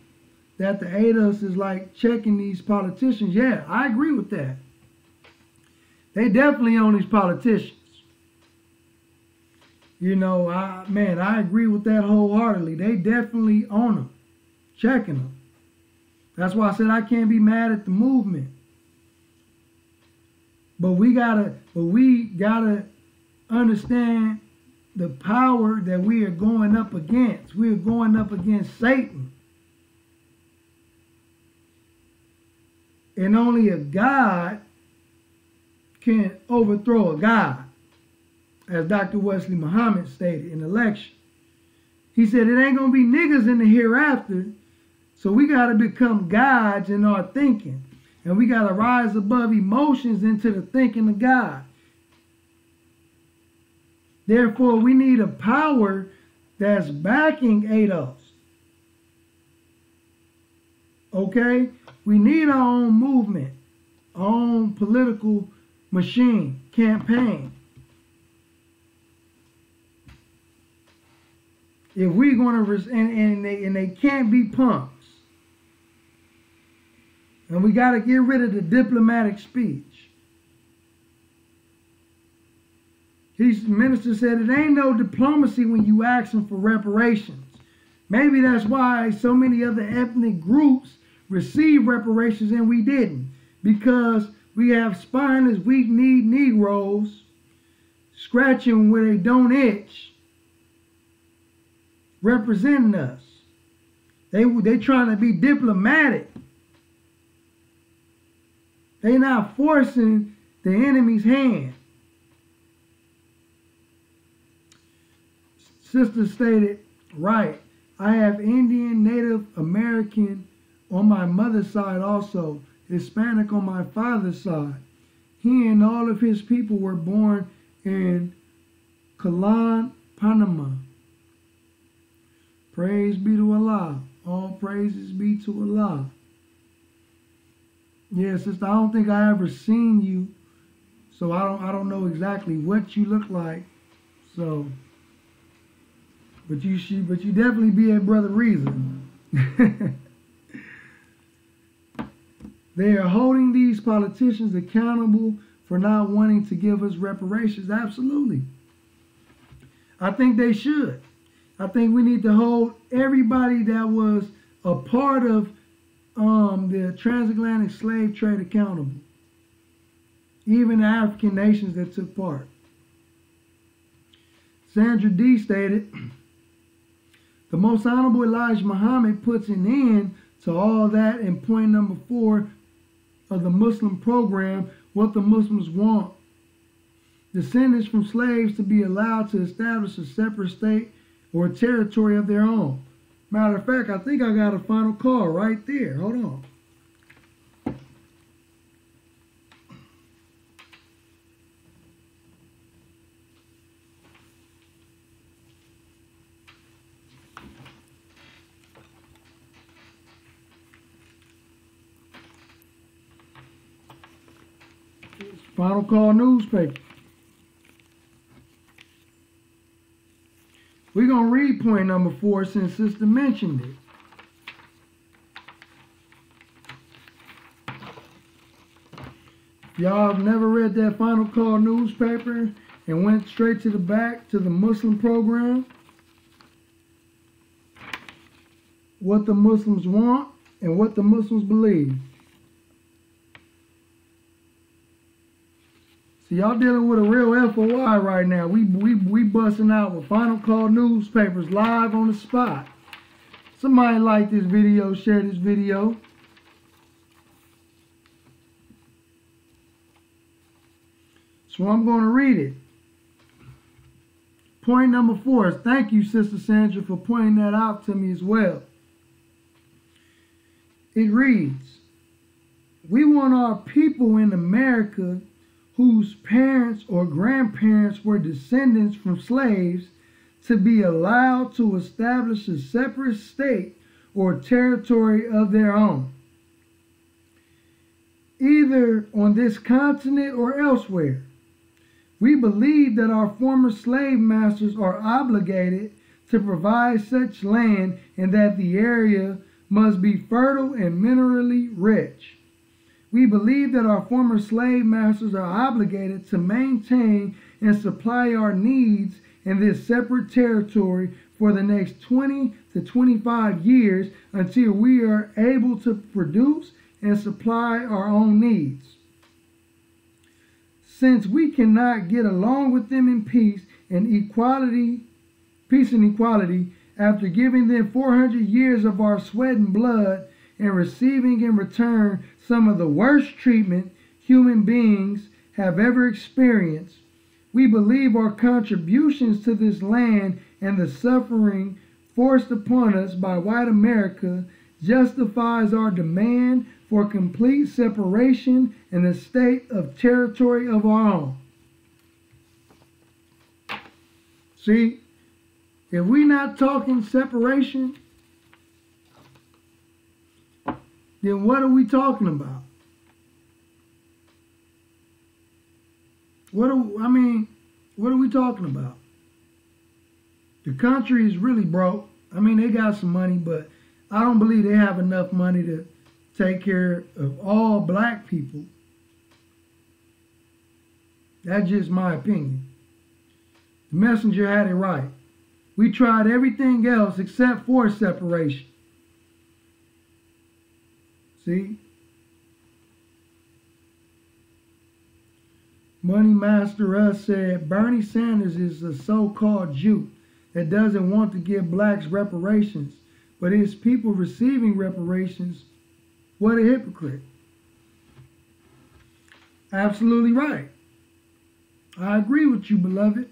that the ADOS is like checking these politicians. Yeah, I agree with that. They definitely own these politicians. You know, I agree with that wholeheartedly. They definitely own them, checking them. That's why I said I can't be mad at the movement. But we gotta understand the power that we are going up against. We are going up against Satan. And only a God can overthrow a God, as Dr. Wesley Muhammad stated in the lecture. He said it ain't going to be niggas in the hereafter, so we got to become gods in our thinking. And we got to rise above emotions into the thinking of God. Therefore, we need a power that's backing ADOS. Okay? We need our own movement, our own political machine, campaign. If we're going to, and they can't be punks. And we got to get rid of the diplomatic speech. His minister said it ain't no diplomacy when you asking for reparations. Maybe that's why so many other ethnic groups received reparations and we didn't. Because we have spineless, weak-kneed Negroes scratching where they don't itch, representing us. They trying to be diplomatic. They not forcing the enemy's hand. Sister stated, right, I have Indian, Native American on my mother's side also, Hispanic on my father's side. He and all of his people were born in Calan, Panama. Praise be to Allah. All praises be to Allah. Yeah, sister, I don't think I ever seen you, so I don't know exactly what you look like. So, but you definitely be a brother Reason. They are holding these politicians accountable for not wanting to give us reparations. Absolutely. I think they should. I think we need to hold everybody that was a part of the transatlantic slave trade accountable. Even the African nations that took part. Sandra D stated, the Most Honorable Elijah Muhammad puts an end to all that in point number 4 of the Muslim program, what the Muslims want. Descendants from slaves to be allowed to establish a separate state or territory of their own. Matter of fact, I think I got a final call right there. Hold on. Final Call newspaper. We're going to read point number 4 since Sister mentioned it. Y'all have never read that Final Call newspaper and went straight to the back to the Muslim program? What the Muslims want and what the Muslims believe. See, y'all dealing with a real FOI right now. We busting out with Final Call newspapers live on the spot. Somebody like this video, share this video. So I'm going to read it. Point number 4 is, thank you, Sister Sandra, for pointing that out to me as well. It reads, we want our people in America whose parents or grandparents were descendants from slaves to be allowed to establish a separate state or territory of their own, either on this continent or elsewhere. We believe that our former slave masters are obligated to provide such land and that the area must be fertile and minerally rich. We believe that our former slave masters are obligated to maintain and supply our needs in this separate territory for the next 20 to 25 years until we are able to produce and supply our own needs. Since we cannot get along with them in peace and equality, after giving them 400 years of our sweat and blood and receiving in return some of the worst treatment human beings have ever experienced, we believe our contributions to this land and the suffering forced upon us by white America justifies our demand for complete separation and a state of territory of our own. See, if we're not talking separation, then what are we talking about? What are we talking about? The country is really broke. I mean, they got some money, but I don't believe they have enough money to take care of all black people. That's just my opinion. The messenger had it right. We tried everything else except for separation. See? Money Master Us said, Bernie Sanders is a so-called Jew that doesn't want to give blacks reparations, but his people receiving reparations. What a hypocrite. Absolutely right. I agree with you, beloved.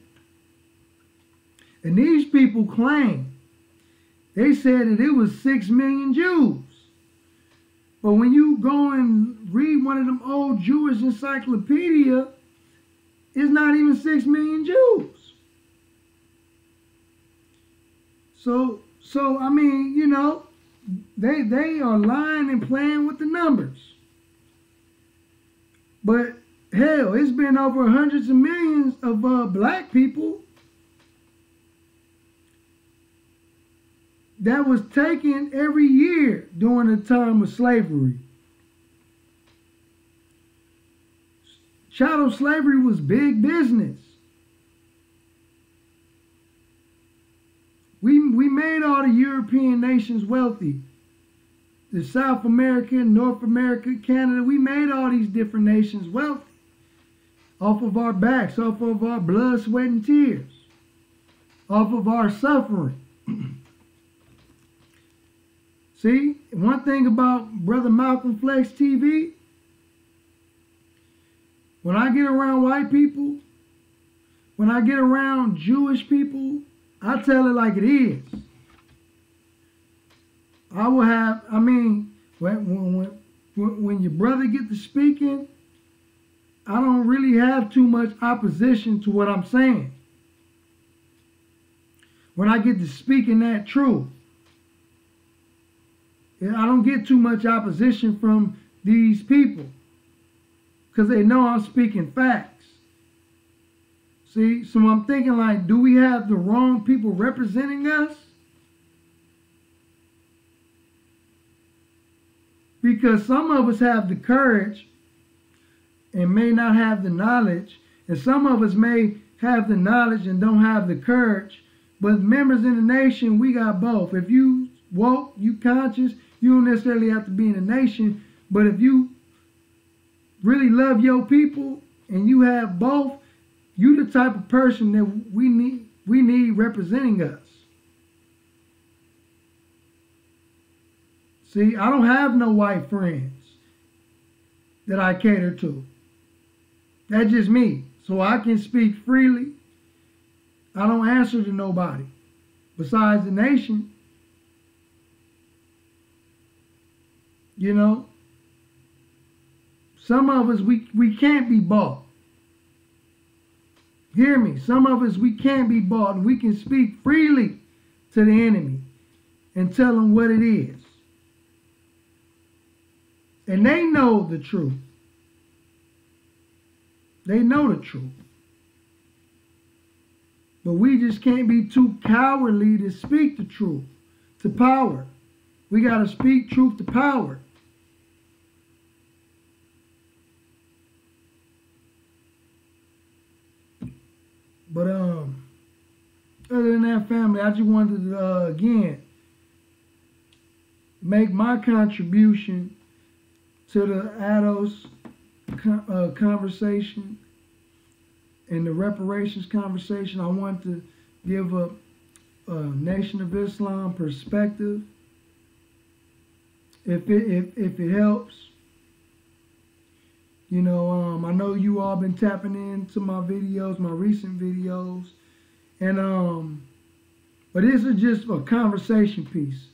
And these people claim, they said that it was 6 million Jews. But when you go and read one of them old Jewish encyclopedia, it's not even 6 million Jews. So I mean, you know, they are lying and playing with the numbers. But hell, it's been over hundreds of millions of black people that was taken every year during the time of slavery. Chattel slavery was big business. We made all the European nations wealthy. The South America, North America, Canada, we made all these different nations wealthy. Off of our backs, off of our blood, sweat, and tears. Off of our suffering. See, one thing about Brother Malcolm Flex TV, when I get around white people, when I get around Jewish people, I tell it like it is. I will have, I mean, when your brother get to speaking, I don't really have too much opposition to what I'm saying. When I get to speaking that truth, I don't get too much opposition from these people because they know I'm speaking facts. See, so I'm thinking like, do we have the wrong people representing us? Because some of us have the courage and may not have the knowledge, and some of us may have the knowledge and don't have the courage, but members in the nation, we got both. If you woke, you conscious, you don't necessarily have to be in the nation, but if you really love your people and you have both, you the type of person that we need representing us. See, I don't have no white friends that I cater to. That's just me. So I can speak freely. I don't answer to nobody besides the nation. You know, some of us, we can't be bought. Hear me. Some of us, we can't be bought, and we can speak freely to the enemy and tell them what it is. And they know the truth. They know the truth. But we just can't be too cowardly to speak the truth to power. We got to speak truth to power. But other than that, family, I just wanted to again make my contribution to the ADOS conversation and the reparations conversation. I want to give a Nation of Islam perspective. If it helps, you know, I know you all been tapping into my videos, my recent videos, and but this is just a conversation piece.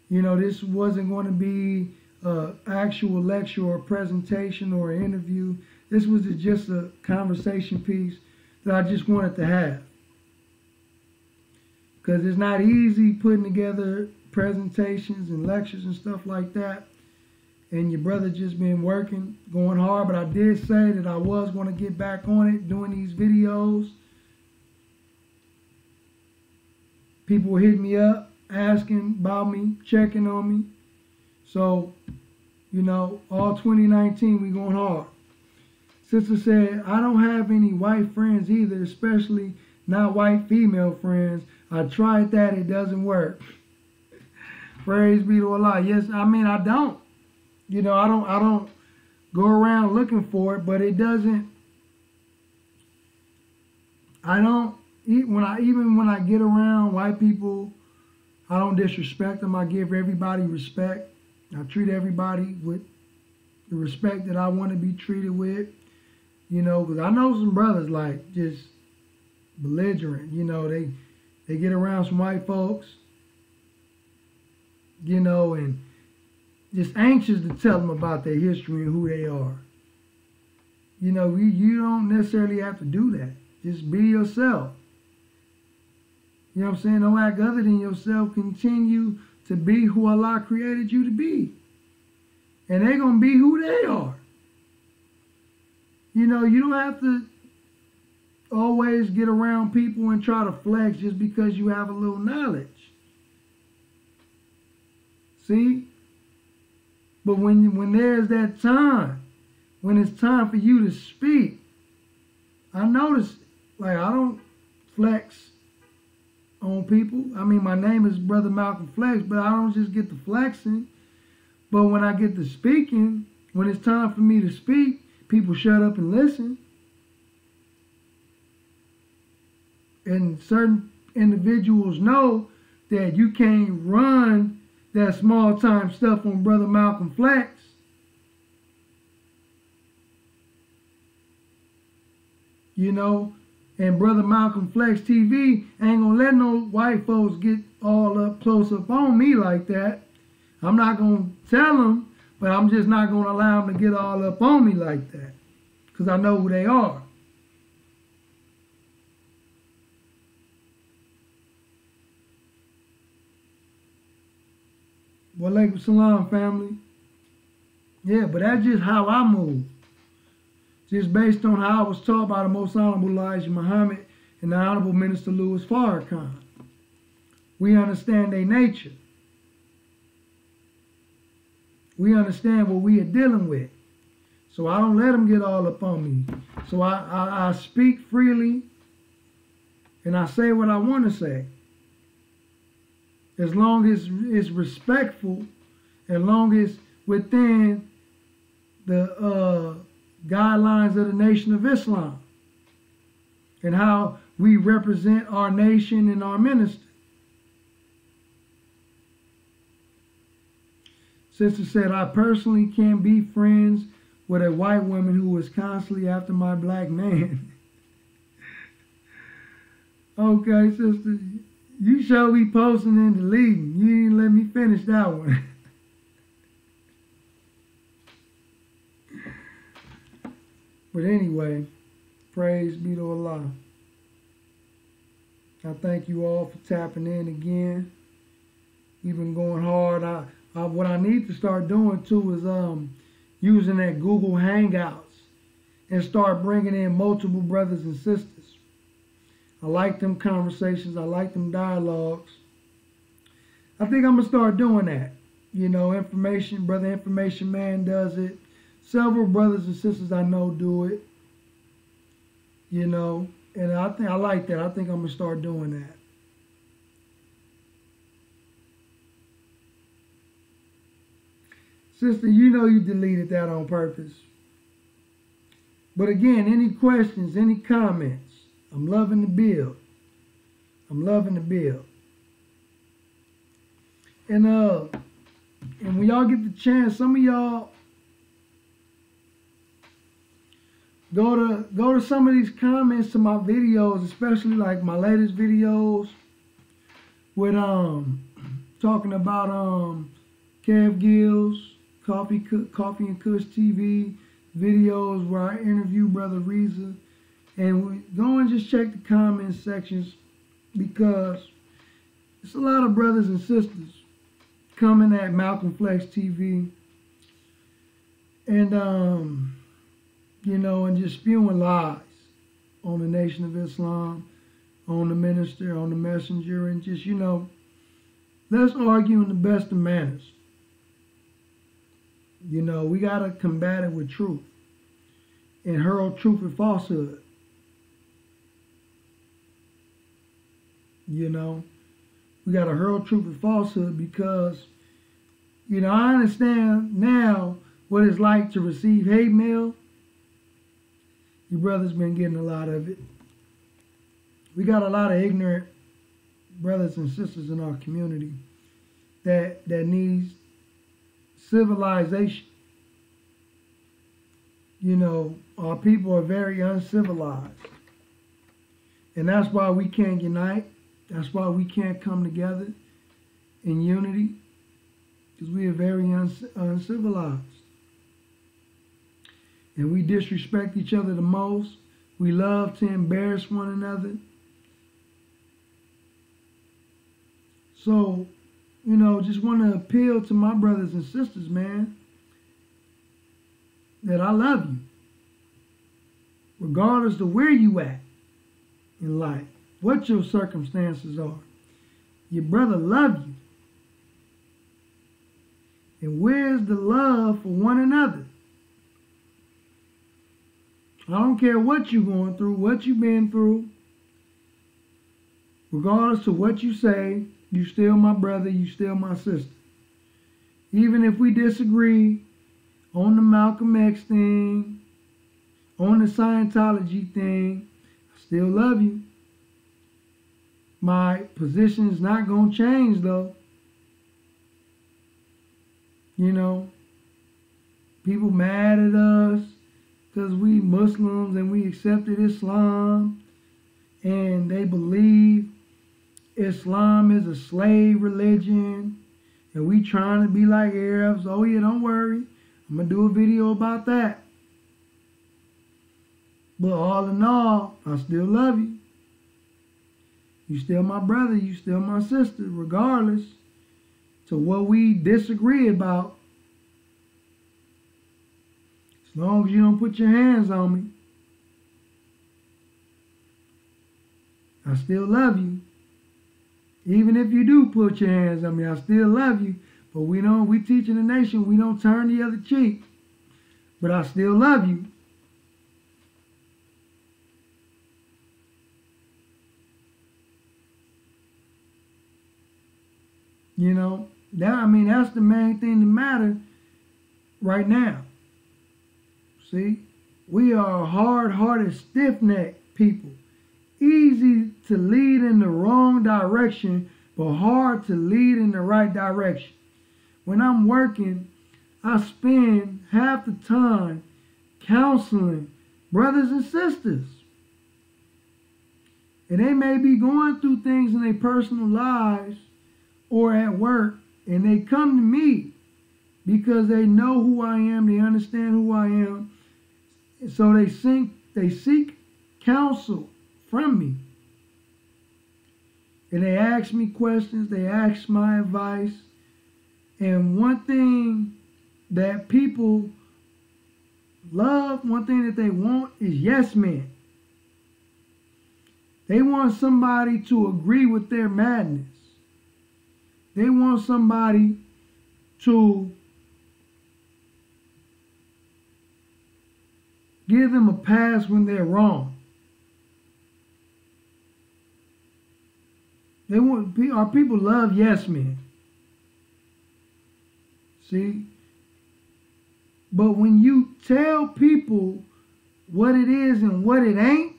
You know, this wasn't going to be an actual lecture or presentation or an interview. This was just a conversation piece that I just wanted to have. Because it's not easy putting together presentations and lectures and stuff like that. And your brother just been working, going hard. But I did say that I was going to get back on it, doing these videos. People were hitting me up, asking about me, checking on me. So, you know, all 2019 we going hard. Sister said, I don't have any white friends either, especially not white female friends. I tried that, it doesn't work. Praise be to Allah. Yes, I mean, I don't. You know, I don't go around looking for it, but it doesn't. I don't even when I get around white people, I don't disrespect them. I give everybody respect. I treat everybody with the respect that I want to be treated with. You know, because I know some brothers like just belligerent. You know, they get around some white folks, you know, and just anxious to tell them about their history and who they are. You know, you don't necessarily have to do that. Just be yourself. You know what I'm saying? Don't act other than yourself. Continue to be who Allah created you to be. And they're going to be who they are. You know, you don't have to always get around people and try to flex just because you have a little knowledge. See? But when there's that time, when it's time for you to speak, I notice, like, I don't flex on people. I mean, my name is Brother Malcolm Flex, but I don't just get to flexing. But when I get to speaking, when it's time for me to speak, people shut up and listen. And certain individuals know that you can't run that small time stuff on Brother Malcolm Flex. You know, and Brother Malcolm Flex TV ain't gonna let no white folks get all up close up on me like that. I'm not gonna tell them, but I'm just not gonna allow them to get all up on me like that, because I know who they are. Walaikum salam, family. Yeah, but that's just how I move. Just based on how I was taught by the Most Honorable Elijah Muhammad and the Honorable Minister Louis Farrakhan. We understand their nature. We understand what we are dealing with. So I don't let them get all up on me. So I speak freely and I say what I want to say. As long as it's respectful, as long as within the guidelines of the Nation of Islam and how we represent our nation and our minister. Sister said, I personally can't be friends with a white woman who is constantly after my black man. Okay, sister, you sure be posting and deleting. You didn't let me finish that one. But anyway, praise be to Allah. I thank you all for tapping in again. We've been going hard. What I need to start doing too is using that Google Hangouts and start bringing in multiple brothers and sisters. I like them conversations. I like them dialogues. I think I'm gonna start doing that. You know, Brother Information Man does it. Several brothers and sisters I know do it. You know, and I like that. I think I'm gonna start doing that. Sister, you know you deleted that on purpose. But again, any questions, any comments? I'm loving the build. I'm loving the build. And when y'all get the chance, some of y'all go to some of these comments to my videos, especially like my latest videos with talking about Kev Gill's Coffee and Kush TV videos where I interview Brother Reza. And we go and just check the comment sections, because it's a lot of brothers and sisters coming at Malcolm Flex TV and you know, and just spewing lies on the Nation of Islam, on the minister, on the messenger, and just, you know, let's argue in the best of manners. You know, we gotta combat it with truth and hurl truth and falsehood. You know, we got to hurl truth and falsehood, because, you know, I understand now what it's like to receive hate mail. Your brother's been getting a lot of it. We got a lot of ignorant brothers and sisters in our community that needs civilization. You know, our people are very uncivilized. And that's why we can't unite. That's why we can't come together in unity, because we are very uncivilized. And we disrespect each other the most. We love to embarrass one another. So, you know, just want to appeal to my brothers and sisters, man, that I love you, regardless of where you at in life, what your circumstances are. Your brother love you. And where's the love for one another? I don't care what you're going through, what you've been through. Regardless of what you say, you still my brother, you still my sister. Even if we disagree on the Malcolm X thing, on the Scientology thing, I still love you. My position is not going to change, though. You know, people mad at us because we Muslims and we accepted Islam, and they believe Islam is a slave religion, and we trying to be like Arabs. Oh yeah, don't worry, I'm going to do a video about that. But all in all, I still love you. You still my brother, you still my sister, regardless to what we disagree about. As long as you don't put your hands on me, I still love you. Even if you do put your hands on me, I still love you. But we teach in the nation, we don't turn the other cheek. But I still love you. You know, that's the main thing that matters right now. See, we are hard-hearted, stiff-necked people. Easy to lead in the wrong direction, but hard to lead in the right direction. When I'm working, I spend half the time counseling brothers and sisters. And they may be going through things in their personal lives or at work, and they come to me because they know who I am, they understand who I am, and so they seek counsel from me. and they ask me questions, they ask my advice. And one thing that people love, one thing that they want is yes men. They want somebody to agree with their madness. They want somebody to give them a pass when they're wrong. Our people love yes men. See? But when you tell people what it is and what it ain't,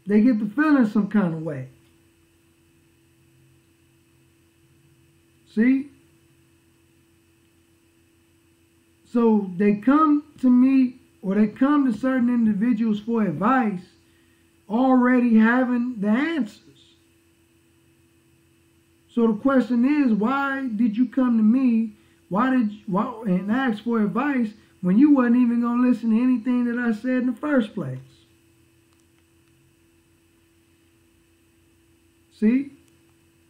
they get to feeling some kind of way. See? So they come to me, or they come to certain individuals for advice already having the answers. So the question is, why did you come to me and ask for advice when you wasn't even going to listen to anything that I said in the first place? See?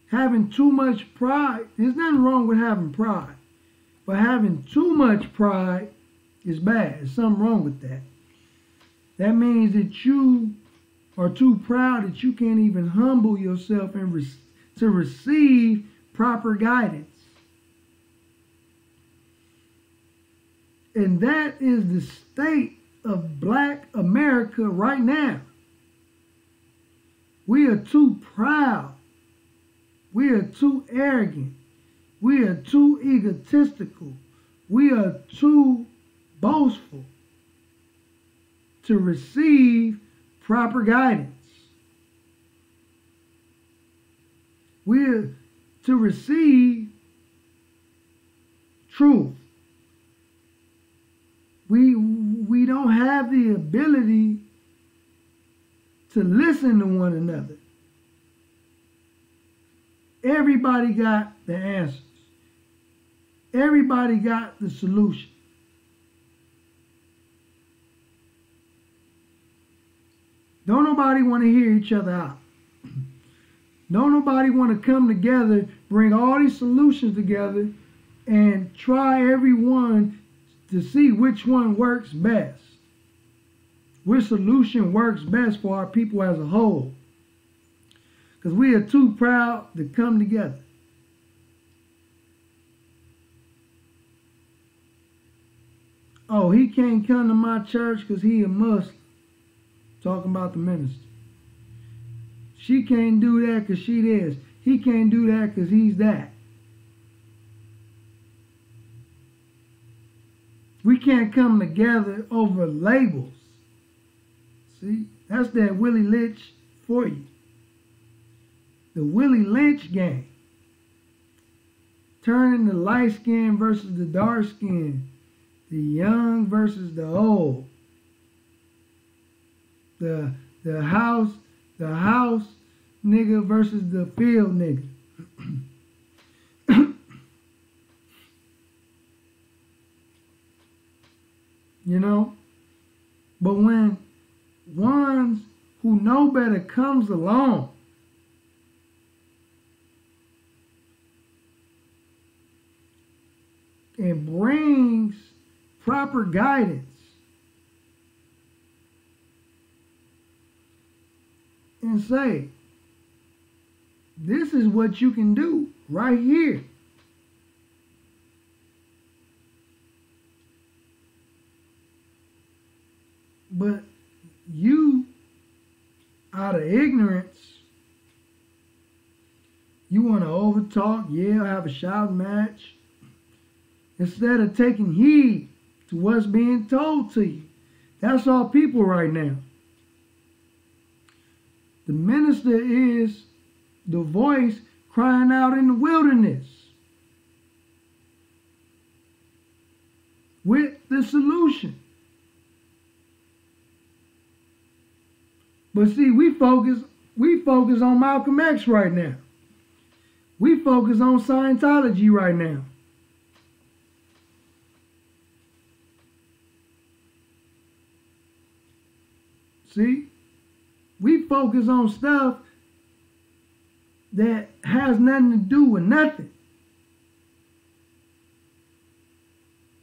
Having too much pride, there's nothing wrong with having pride. But having too much pride is bad. There's something wrong with that. That means that you are too proud that you can't even humble yourself and to receive proper guidance. And that is the state of Black America right now. We are too proud. We are too arrogant. We are too egotistical. We are too boastful to receive proper guidance. We're to receive truth. We don't have the ability to listen to one another. Everybody got the answers. Everybody got the solution. Don't nobody want to hear each other out. Don't nobody want to come together, bring all these solutions together, and try every one to see which one works best. Which solution works best for our people as a whole. Because we are too proud to come together. Oh, he can't come to my church because he a Muslim. Talking about the minister. She can't do that because she this. He can't do that because he's that. We can't come together over labels. See? That's that Willie Lynch for you. The Willie Lynch game. Turning the light skin versus the dark skin. The young versus the old. The house nigga versus the field nigga. You know? But when ones who know better comes along, and brings proper guidance, and say, this is what you can do right here. But you, out of ignorance, you want to overtalk, yell, have a shouting match, instead of taking heed to what's being told to you. That's all people right now. The minister is the voice crying out in the wilderness with the solution. But see, we focus on Malcolm X right now. We focus on Scientology right now. See? We focus on stuff that has nothing to do with nothing.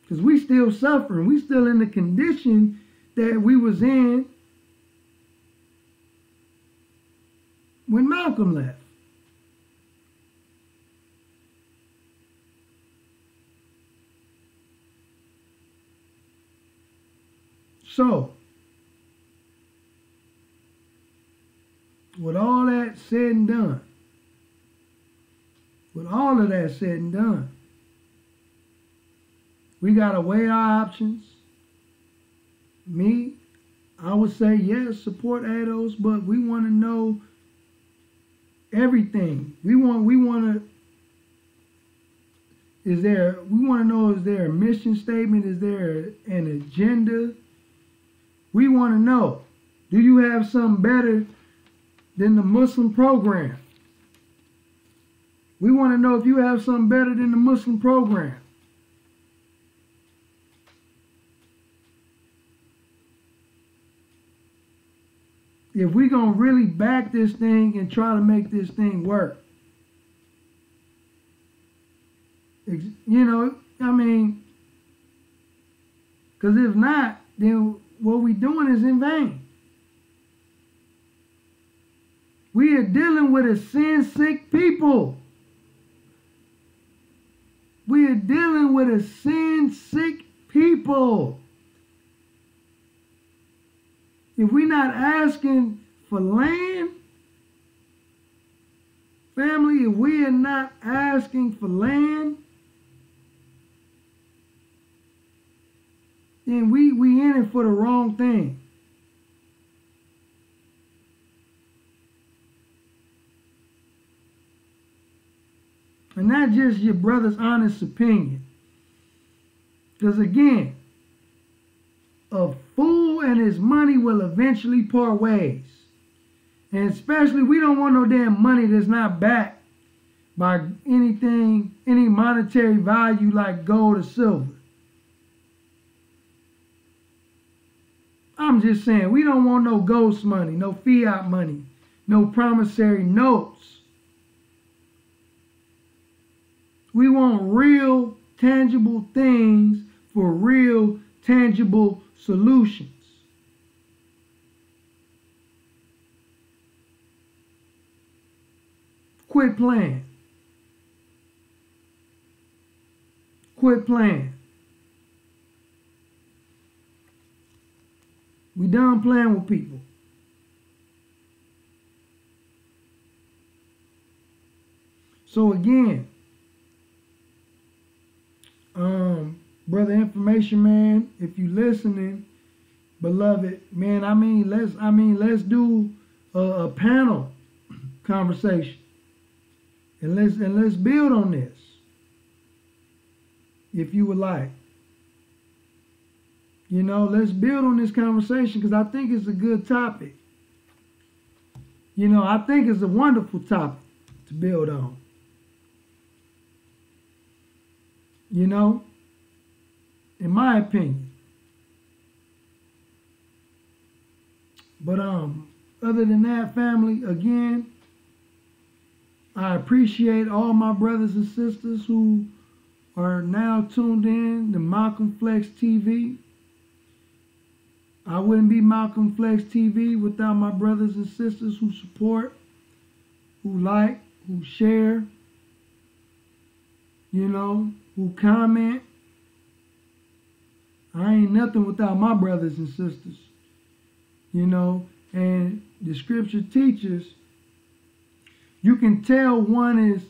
Because we still suffering. We still in the condition that we was in when Malcolm left. So, with all that said and done, with all of that said and done, we got to weigh our options. Me, I would say yes, support ADOS, but we want to know everything. We want to know, is there a mission statement? Is there an agenda? We want to know, do you have something better than the Muslim program? We want to know if you have something better than the Muslim program. If we're going to really back this thing and try to make this thing work. You know, I mean, because if not, then what we're doing is in vain. We are dealing with a sin-sick people. We are dealing with a sin-sick people. If we're not asking for land, family, if we are not asking for land, then we in it for the wrong thing. And not just your brother's honest opinion. Because again, a fool and his money will eventually part ways. And especially, we don't want no damn money that's not backed by anything, any monetary value like gold or silver. I'm just saying, we don't want no ghost money, no fiat money, no promissory notes. We want real, tangible things for real, tangible solutions. Quit playing. Quit playing. We done playing with people. So again, brother Information Man, if you listening, beloved, man, let's do a panel conversation. And let's build on this. If you would like. You know, let's build on this conversation because I think it's a good topic. You know, I think it's a wonderful topic to build on. You know, in my opinion. But other than that, family, again, I appreciate all my brothers and sisters who are now tuned in to Malcolm Flex TV. I wouldn't be Malcolm Flex TV without my brothers and sisters who support, who like, who share, you know, who comment. I ain't nothing without my brothers and sisters, you know, and the scripture teaches you can tell one is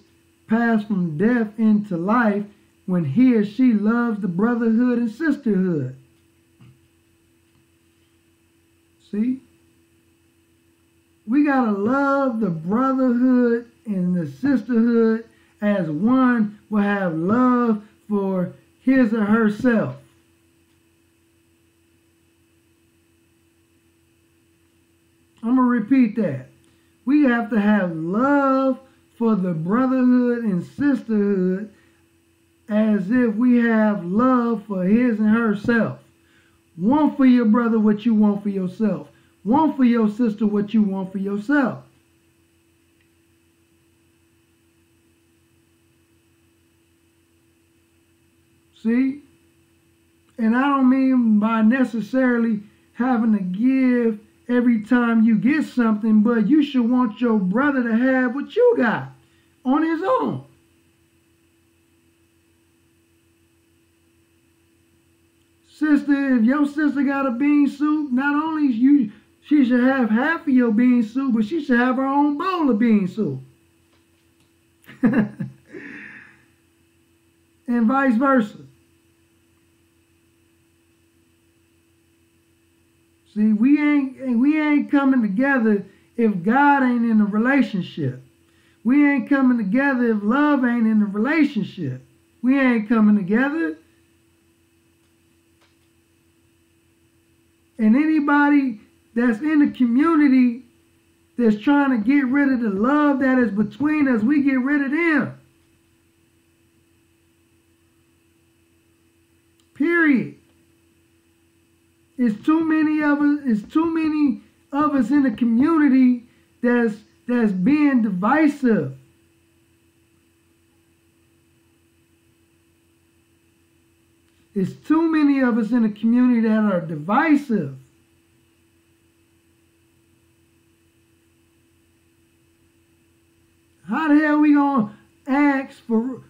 passed from death into life when he or she loves the brotherhood and sisterhood. See? We got to love the brotherhood and the sisterhood as one will have love for his or herself. I'm going to repeat that. We have to have love for the brotherhood and sisterhood as if we have love for his and herself. Want for your brother what you want for yourself. Want for your sister what you want for yourself. See? And I don't mean by necessarily having to give every time you get something, but you should want your brother to have what you got on his own. Sister, if your sister got a bean soup, not only she should have half of your bean soup, but she should have her own bowl of bean soup. And vice versa. See, we ain't coming together if God ain't in a relationship. We ain't coming together if love ain't in a relationship. We ain't coming together. And anybody that's in the community that's trying to get rid of the love that is between us, we get rid of them. Period. It's too many of us in the community that's being divisive. It's too many of us in the community that are divisive. How the hell we gonna ask for?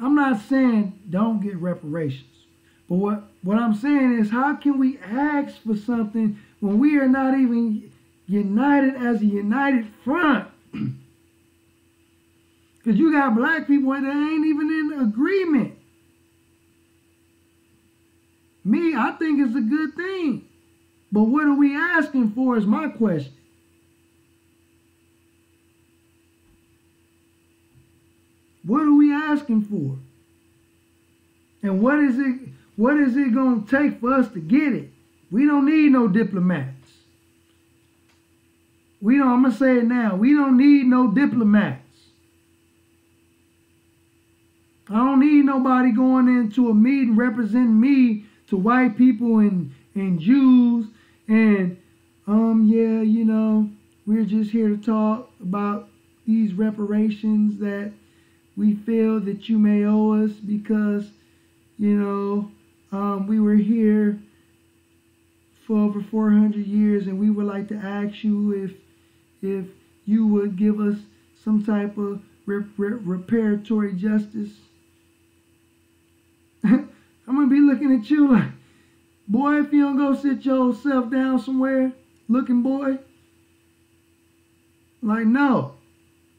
I'm not saying don't get reparations, but what I'm saying is, how can we ask for something when we are not even united as a united front? Because you got black people that ain't even in agreement. Me, I think it's a good thing. But what are we asking for is my question. What are we asking for? And what is it going to take for us to get it? We don't need no diplomats. I'm going to say it now. We don't need no diplomats. I don't need nobody going into a meeting representing me to white people and Jews and, yeah, you know, we're just here to talk about these reparations that we feel that you may owe us because, you know, we were here for over 400 years and we would like to ask you if you would give us some type of reparatory justice. I'm going to be looking at you like, boy, if you don't go sit yourself down somewhere, looking boy. Like, no.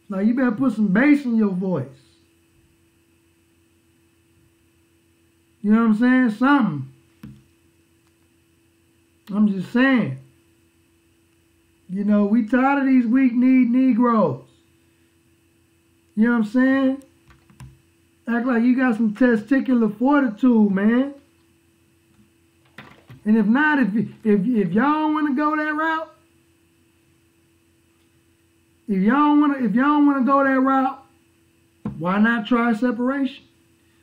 Like, you better put some bass in your voice. You know what I'm saying? Something. I'm just saying. You know, we tired of these weak-kneed Negroes. You know what I'm saying? Act like you got some testicular fortitude, man. And if not, if y'all don't want to go that route, if y'all don't want to go that route, why not try separation?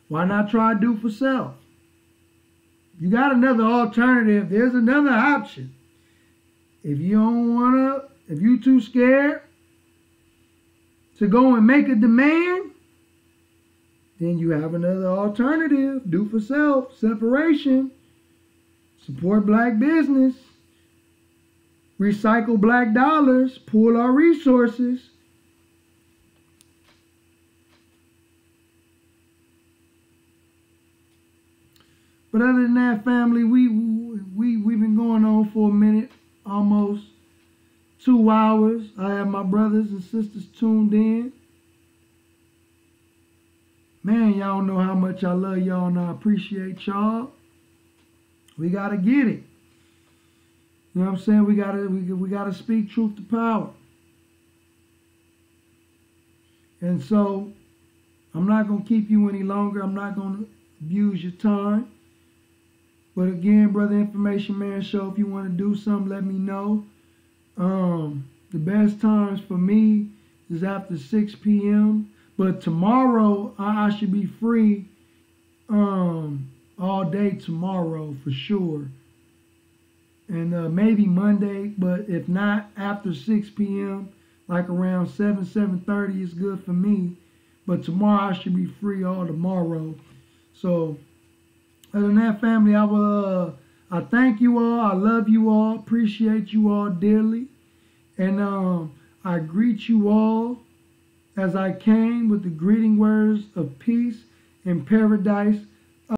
Why not try do for self? You got another alternative. There's another option. If you don't want to, if you too scared to go and make a demand, then you have another alternative. Do for self, separation, support black business, recycle black dollars, pool our resources. But other than that, family, we've been going on for a minute, almost 2 hours. I have my brothers and sisters tuned in. Man, y'all know how much I love y'all and I appreciate y'all. We gotta get it. You know what I'm saying? We gotta speak truth to power. And so, I'm not gonna keep you any longer. I'm not gonna abuse your time. But again, Brother Information Man Show, if you want to do something, let me know. The best times for me is after 6 p.m. But tomorrow, I should be free all day tomorrow for sure. And maybe Monday, but if not, after 6 p.m., like around 7:30 is good for me. But tomorrow I should be free all tomorrow. So Other than that, family, I thank you all. I love you all. Appreciate you all dearly. And I greet you all as I came with the greeting words of peace and paradise